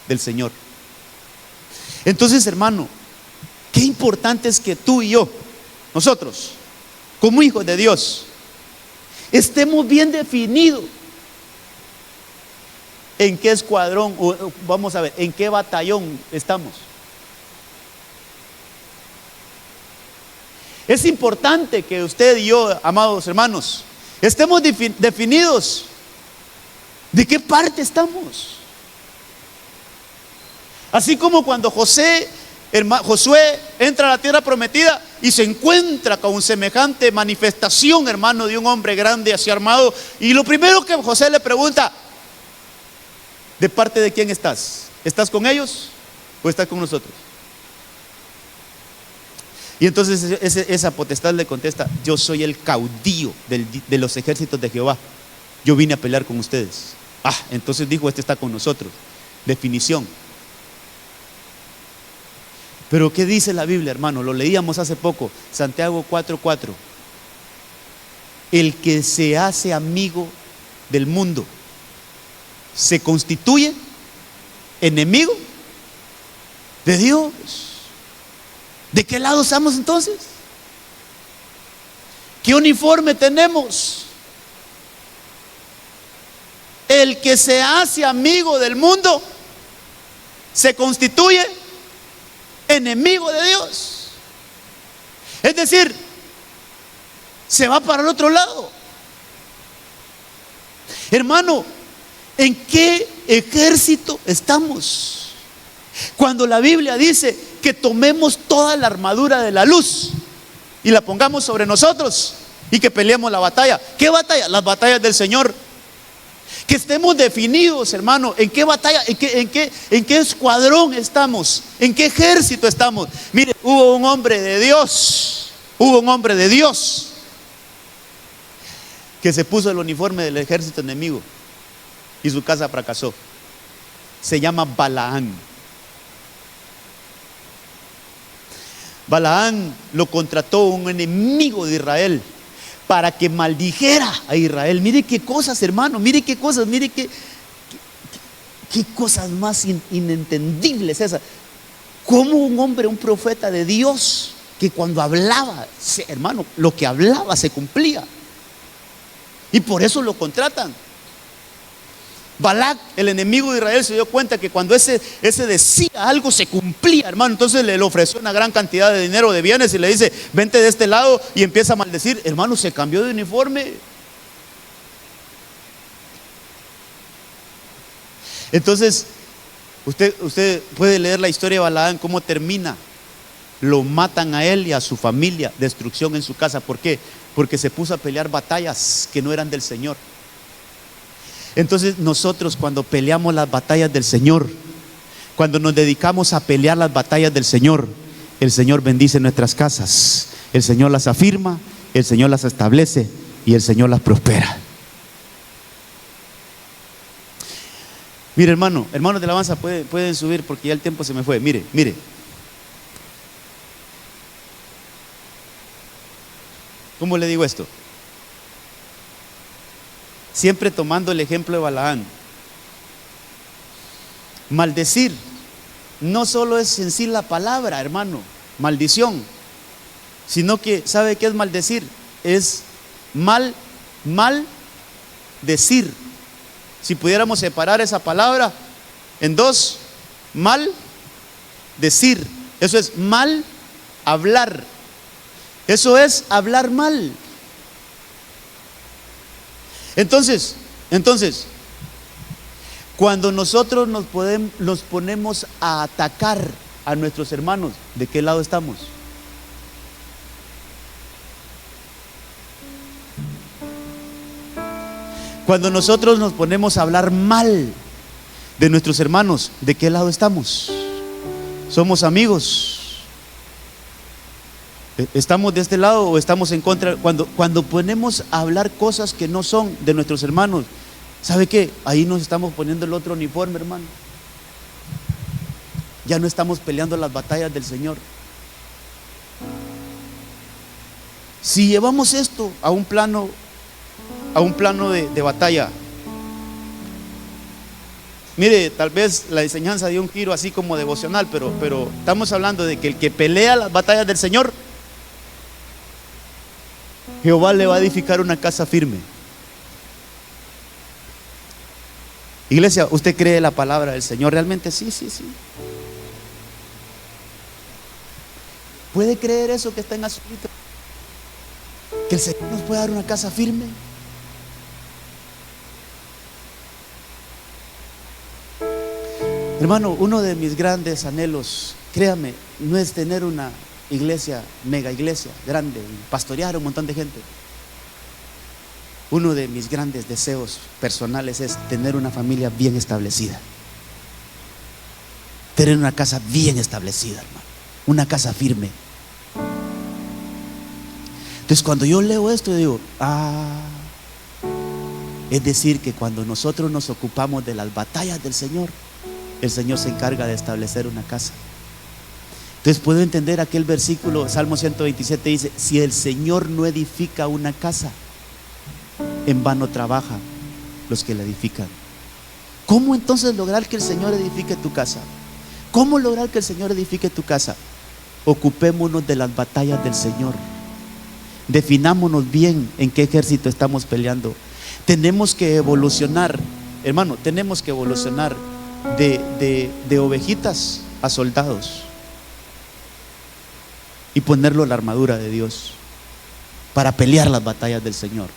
del Señor. Entonces, hermano, qué importante es que tú y yo, nosotros, como hijos de Dios, estemos bien definidos en qué escuadrón, o vamos a ver, en qué batallón estamos. Es importante que usted y yo, amados hermanos, estemos definidos de qué parte estamos. Así como cuando Josué entra a la tierra prometida y se encuentra con semejante manifestación, hermano, de un hombre grande así armado, y lo primero que José le pregunta, ¿de parte de quién estás? ¿Estás con ellos o estás con nosotros? Y entonces esa potestad le contesta, yo soy el caudillo de los ejércitos de Jehová, yo vine a pelear con ustedes. Entonces dijo, este está con nosotros. Definición. Pero ¿qué dice la Biblia, hermano? Lo leíamos hace poco, Santiago 4:4. El que se hace amigo del mundo se constituye enemigo de Dios. ¿De qué lado estamos entonces? ¿Qué uniforme tenemos? El que se hace amigo del mundo se constituye enemigo de Dios. Es decir, se va para el otro lado. Hermano, ¿en qué ejército estamos? Cuando la Biblia dice que tomemos toda la armadura de la luz y la pongamos sobre nosotros y que peleemos la batalla. ¿Qué batalla? Las batallas del Señor. Que estemos definidos, hermano, en qué batalla, en qué escuadrón estamos, en qué ejército estamos. Mire, hubo un hombre de Dios que se puso el uniforme del ejército enemigo y su casa fracasó. Se llama Balaán. Balaán lo contrató un enemigo de Israel para que maldijera a Israel. Mire qué cosas, hermano, mire qué cosas, mire qué cosas más inentendibles esas. Como un hombre, un profeta de Dios, que cuando hablaba, hermano, lo que hablaba se cumplía. Y por eso lo contratan. Balac, el enemigo de Israel, se dio cuenta que cuando ese decía algo se cumplía, hermano. Entonces le ofreció una gran cantidad de dinero, de bienes, y le dice, vente de este lado, y empieza a maldecir. Hermano, se cambió de uniforme. Entonces usted puede leer la historia de Balaán, cómo termina. Lo matan a él y a su familia, destrucción en su casa. ¿Por qué? Porque se puso a pelear batallas que no eran del Señor. Entonces nosotros, cuando peleamos las batallas del Señor, cuando nos dedicamos a pelear las batallas del Señor, el Señor bendice nuestras casas, el Señor las afirma, el Señor las establece y el Señor las prospera. Mire, hermanos de alabanza, pueden subir porque ya el tiempo se me fue. Mire. ¿Cómo le digo esto? Siempre tomando el ejemplo de Balaán. Maldecir no solo es en sí la palabra, hermano, maldición, sino que, ¿sabe qué es maldecir? Es mal decir. Si pudiéramos separar esa palabra en dos: mal decir. Eso es mal hablar. Eso es hablar mal. Entonces, cuando nosotros nos ponemos a atacar a nuestros hermanos, ¿de qué lado estamos? Cuando nosotros nos ponemos a hablar mal de nuestros hermanos, ¿de qué lado estamos? ¿Somos amigos? ¿Estamos de este lado o estamos en contra? Cuando ponemos a hablar cosas que no son de nuestros hermanos, ¿sabe qué? Ahí nos estamos poniendo el otro uniforme, hermano. Ya no estamos peleando las batallas del Señor. Si llevamos esto a un plano de batalla, mire, tal vez la enseñanza dio un giro así como devocional, pero estamos hablando de que el que pelea las batallas del Señor, Jehová le va a edificar una casa firme. Iglesia, ¿usted cree la palabra del Señor realmente? Sí. ¿Puede creer eso que está en su vida? ¿Que el Señor nos puede dar una casa firme? Hermano, uno de mis grandes anhelos, créame, no es tener una iglesia, mega iglesia, grande, y pastorear a un montón de gente. Uno de mis grandes deseos personales es tener una familia bien establecida. Tener una casa bien establecida, hermano. Una casa firme. Entonces, cuando yo leo esto, yo digo, es decir, que cuando nosotros nos ocupamos de las batallas del Señor, el Señor se encarga de establecer una casa. Entonces puedo entender aquel versículo, Salmo 127 dice: si el Señor no edifica una casa, en vano trabajan los que la edifican. ¿Cómo entonces lograr que el Señor edifique tu casa? ¿Cómo lograr que el Señor edifique tu casa? Ocupémonos de las batallas del Señor. Definámonos bien en qué ejército estamos peleando. Tenemos que evolucionar, hermano, tenemos que evolucionar de ovejitas a soldados y ponerlo la armadura de Dios para pelear las batallas del Señor.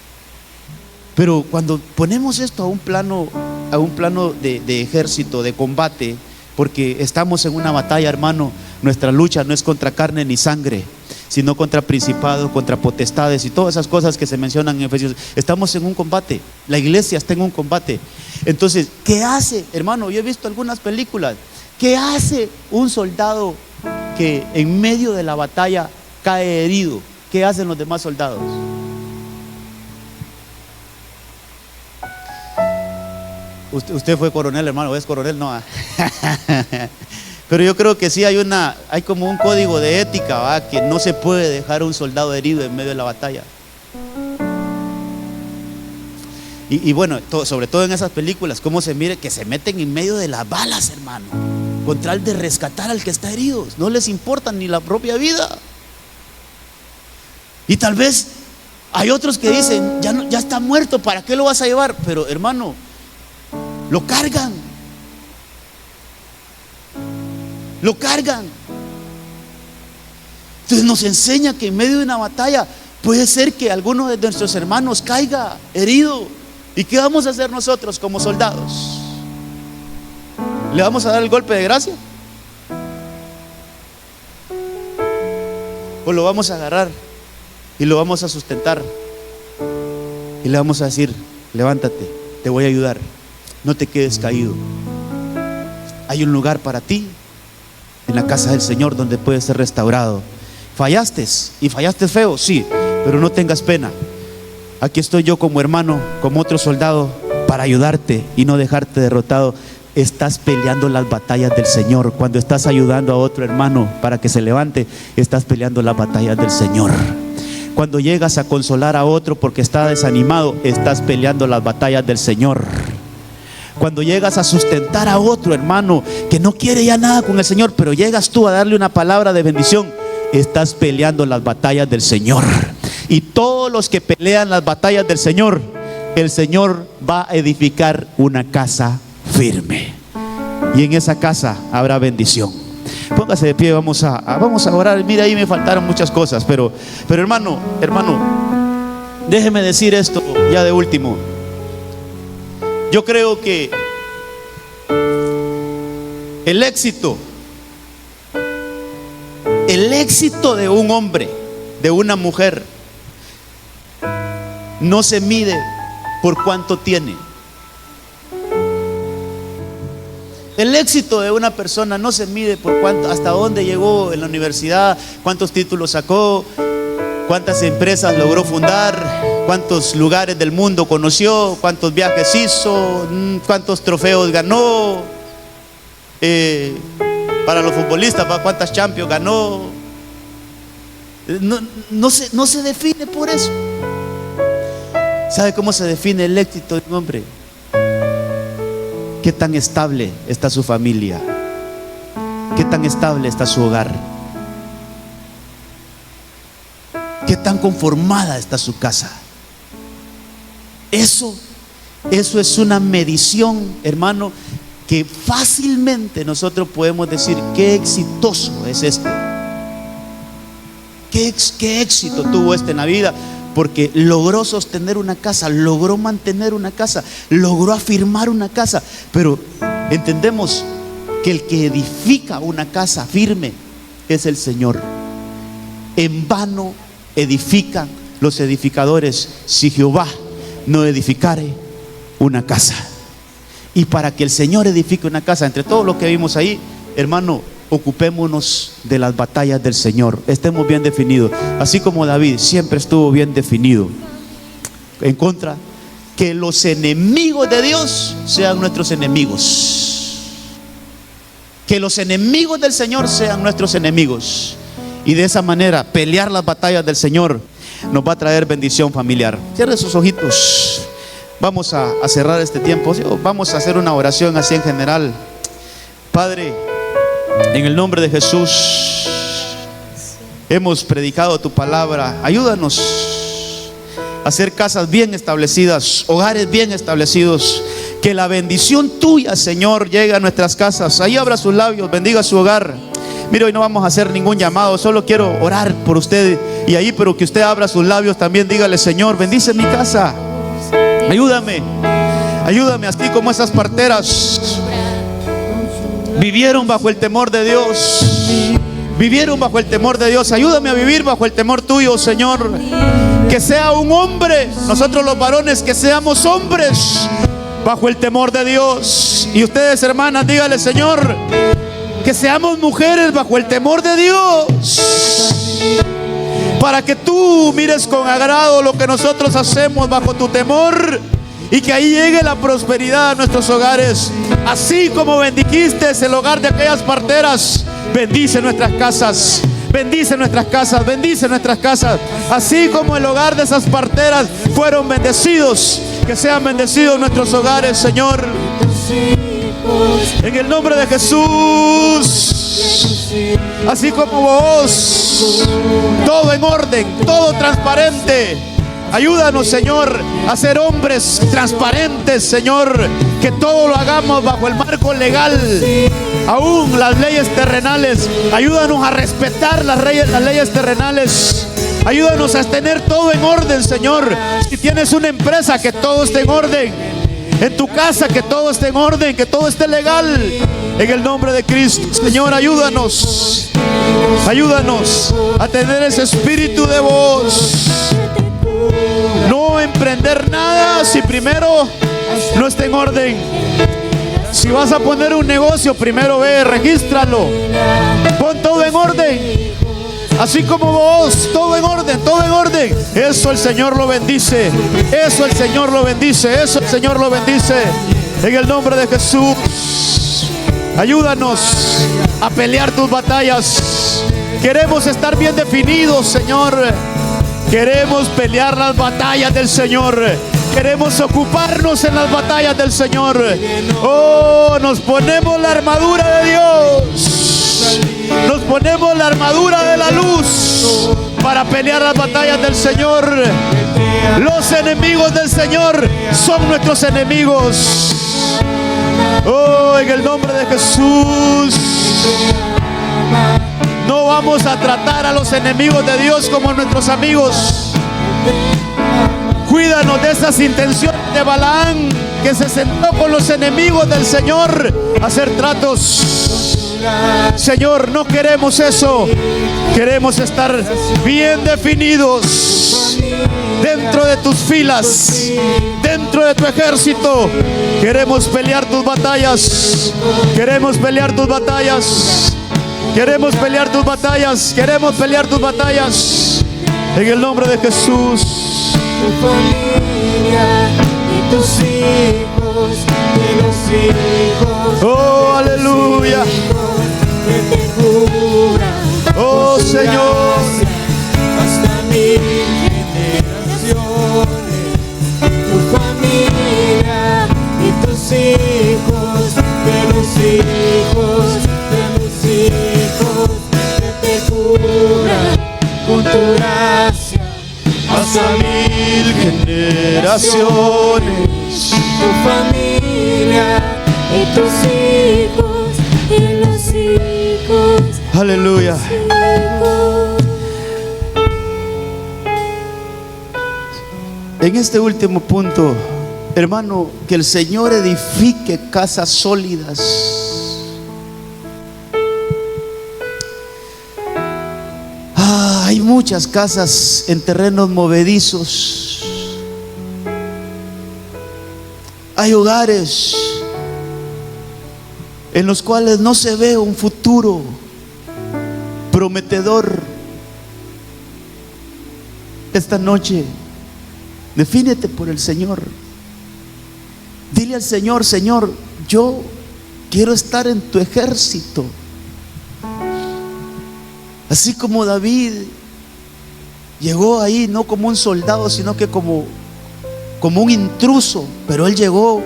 Pero cuando ponemos esto a un plano de ejército, de combate, porque estamos en una batalla, hermano, nuestra lucha no es contra carne ni sangre, sino contra principados, contra potestades y todas esas cosas que se mencionan en Efesios. Estamos en un combate, la iglesia está en un combate. Entonces, ¿qué hace, hermano? Yo he visto algunas películas. ¿Qué hace un soldado que en medio de la batalla cae herido? ¿Qué hacen los demás soldados? Usted fue coronel, hermano, ¿o es coronel? No. Pero yo creo que sí hay como un código de ética, ¿va? Que no se puede dejar a un soldado herido en medio de la batalla. Y bueno, sobre todo en esas películas, cómo se mire que se meten en medio de las balas, hermano, con tal de rescatar al que está herido. No les importa ni la propia vida. Y tal vez hay otros que dicen, ya está muerto, ¿para qué lo vas a llevar? Pero hermano, lo cargan. Entonces nos enseña que en medio de una batalla puede ser que alguno de nuestros hermanos caiga herido. ¿Y qué vamos a hacer nosotros como soldados? ¿Le vamos a dar el golpe de gracia? ¿O lo vamos a agarrar y lo vamos a sustentar? Y le vamos a decir: levántate, te voy a ayudar, no te quedes caído. Hay un lugar para ti en la casa del Señor donde puedes ser restaurado. Fallaste y fallaste feo, sí, pero no tengas pena. Aquí estoy yo como hermano, como otro soldado, para ayudarte y no dejarte derrotado. Estás peleando las batallas del Señor. Cuando estás ayudando a otro hermano para que se levante, estás peleando las batallas del Señor. Cuando llegas a consolar a otro porque está desanimado, estás peleando las batallas del Señor. Cuando llegas a sustentar a otro hermano que no quiere ya nada con el Señor, pero llegas tú a darle una palabra de bendición, estás peleando las batallas del Señor. Y todos los que pelean las batallas del Señor el Señor va a edificar una casa firme. Y en esa casa habrá bendición. Póngase de pie, vamos a orar. Mira, ahí me faltaron muchas cosas, pero hermano, déjeme decir esto ya de último. Yo creo que el éxito de un hombre, de una mujer, no se mide por cuánto tiene. El éxito de una persona no se mide por cuánto, hasta dónde llegó en la universidad, cuántos títulos sacó, cuántas empresas logró fundar, cuántos lugares del mundo conoció, cuántos viajes hizo, cuántos trofeos ganó. Para los futbolistas, cuántas Champions ganó. No se define por eso. ¿Sabe cómo se define el éxito de un hombre? ¿Qué tan estable está su familia? ¿Qué tan estable está su hogar? ¿Qué tan conformada está su casa? Eso es una medición, hermano, que fácilmente nosotros podemos decir qué exitoso es este. Qué éxito tuvo este en la vida, porque logró sostener una casa, logró mantener una casa, logró afirmar una casa. Pero entendemos que el que edifica una casa firme es el Señor. En vano edifican los edificadores si Jehová no edificare una casa. Y para que el Señor edifique una casa, entre todo lo que vimos ahí, hermano, ocupémonos de las batallas del Señor. Estemos bien definidos, así como David siempre estuvo bien definido en contra. Que los enemigos de Dios sean nuestros enemigos, que los enemigos del Señor sean nuestros enemigos, y de esa manera pelear las batallas del Señor nos va a traer bendición familiar. Cierre sus ojitos. Vamos a cerrar este tiempo. Vamos a hacer una oración así en general. Padre, en el nombre de Jesús, hemos predicado tu palabra. Ayúdanos a hacer casas bien establecidas, hogares bien establecidos. Que la bendición tuya, Señor, llegue a nuestras casas. Ahí abra sus labios, bendiga su hogar. Mire, hoy no vamos a hacer ningún llamado, solo quiero orar por usted. Y ahí, pero que usted abra sus labios también, dígale: Señor, bendice mi casa. Ayúdame, así como esas parteras vivieron bajo el temor de Dios. Vivieron bajo el temor de Dios. Ayúdame a vivir bajo el temor tuyo, Señor. Que sea un hombre, nosotros los varones, que seamos hombres bajo el temor de Dios. Y ustedes, hermanas, dígale: Señor, que seamos mujeres bajo el temor de Dios, para que tú mires con agrado lo que nosotros hacemos bajo tu temor, y que ahí llegue la prosperidad a nuestros hogares. Así como bendijiste el hogar de aquellas parteras, bendice nuestras casas. Bendice nuestras casas, bendice nuestras casas. Así como el hogar de esas parteras fueron bendecidos, que sean bendecidos nuestros hogares, Señor. En el nombre de Jesús. Así como vos, todo en orden, todo transparente. Ayúdanos, Señor, a ser hombres transparentes, Señor. Que todo lo hagamos bajo el marco legal, aún las leyes terrenales. Ayúdanos a respetar las leyes terrenales. Ayúdanos a tener todo en orden, Señor. Si tienes una empresa, que todo esté en orden. En tu casa, que todo esté en orden, que todo esté legal. En el nombre de Cristo, Señor, ayúdanos. Ayúdanos a tener ese espíritu de vos. No emprender nada si primero no está en orden. Si vas a poner un negocio, primero ve, regístralo. Pon todo en orden. Así como vos, todo en orden, todo en orden. Eso el Señor lo bendice. Eso el Señor lo bendice. Eso el Señor lo bendice. En el nombre de Jesús, ayúdanos a pelear tus batallas. Queremos estar bien definidos, Señor. Queremos pelear las batallas del Señor. Queremos ocuparnos en las batallas del Señor. Oh, nos ponemos la armadura de Dios. Nos ponemos la armadura de la luz. para pelear las batallas del Señor. Los enemigos del Señor son nuestros enemigos. Oh, en el nombre de Jesús. No vamos a tratar a los enemigos de Dios como nuestros amigos. Cuídanos de esas intenciones de Balaam, que se sentó con los enemigos del Señor a hacer tratos. Señor, no queremos eso. Queremos estar bien definidos dentro de tus filas, dentro de tu ejército. Queremos pelear tus batallas. Queremos pelear tus batallas. Queremos pelear tus batallas. Queremos pelear tus batallas. En el nombre de Jesús. Tu familia y tus hijos, y los hijos. Oh, aleluya. Que te cubran. Oh, Señor. Hasta 1000 generaciones. Tu familia y tus hijos, de los hijos, de los hijos. Que te cubran con tu gracia. Hasta 1000 generaciones. Tu familia y tus hijos y los hijos. Aleluya. En este último punto, hermano, que el Señor edifique casas sólidas. Hay muchas casas en terrenos movedizos. Hay hogares en los cuales no se ve un futuro prometedor. Esta noche, defínete por el Señor. Dile al Señor: Señor, yo quiero estar en tu ejército. Así como David llegó ahí no como un soldado, sino que como un intruso, pero él llegó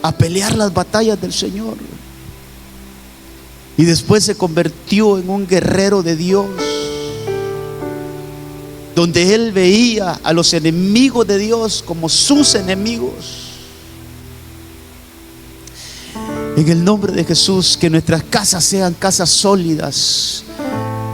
a pelear las batallas del Señor. Y después se convirtió en un guerrero de Dios, donde él veía a los enemigos de Dios como sus enemigos. En el nombre de Jesús, que nuestras casas sean casas sólidas.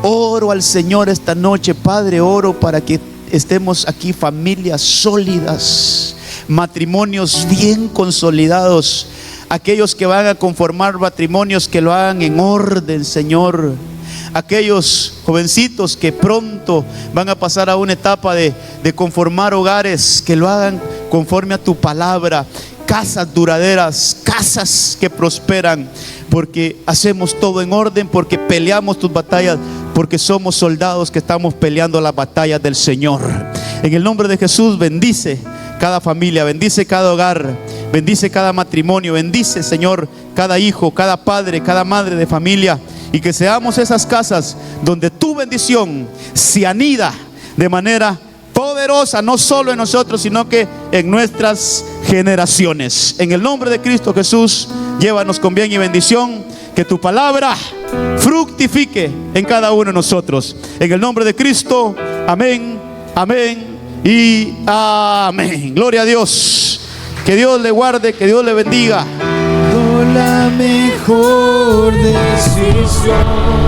Oro al Señor esta noche, Padre, oro para que estemos aquí familias sólidas, matrimonios bien consolidados. Aquellos que van a conformar matrimonios, que lo hagan en orden, Señor. Aquellos jovencitos que pronto van a pasar a una etapa de conformar hogares, que lo hagan conforme a tu palabra. Casas duraderas, casas que prosperan, porque hacemos todo en orden, porque peleamos tus batallas, porque somos soldados que estamos peleando las batallas del Señor. En el nombre de Jesús, bendice cada familia, bendice cada hogar, bendice cada matrimonio, bendice, Señor, cada hijo, cada padre, cada madre de familia, y que seamos esas casas donde tu bendición se anida de manera poderosa, no solo en nosotros, sino que en nuestras generaciones. En el nombre de Cristo Jesús, llévanos con bien y bendición. Que tu palabra fructifique en cada uno de nosotros. En el nombre de Cristo, amén, amén y amén. Gloria a Dios. Que Dios le guarde, que Dios le bendiga. Con la mejor decisión.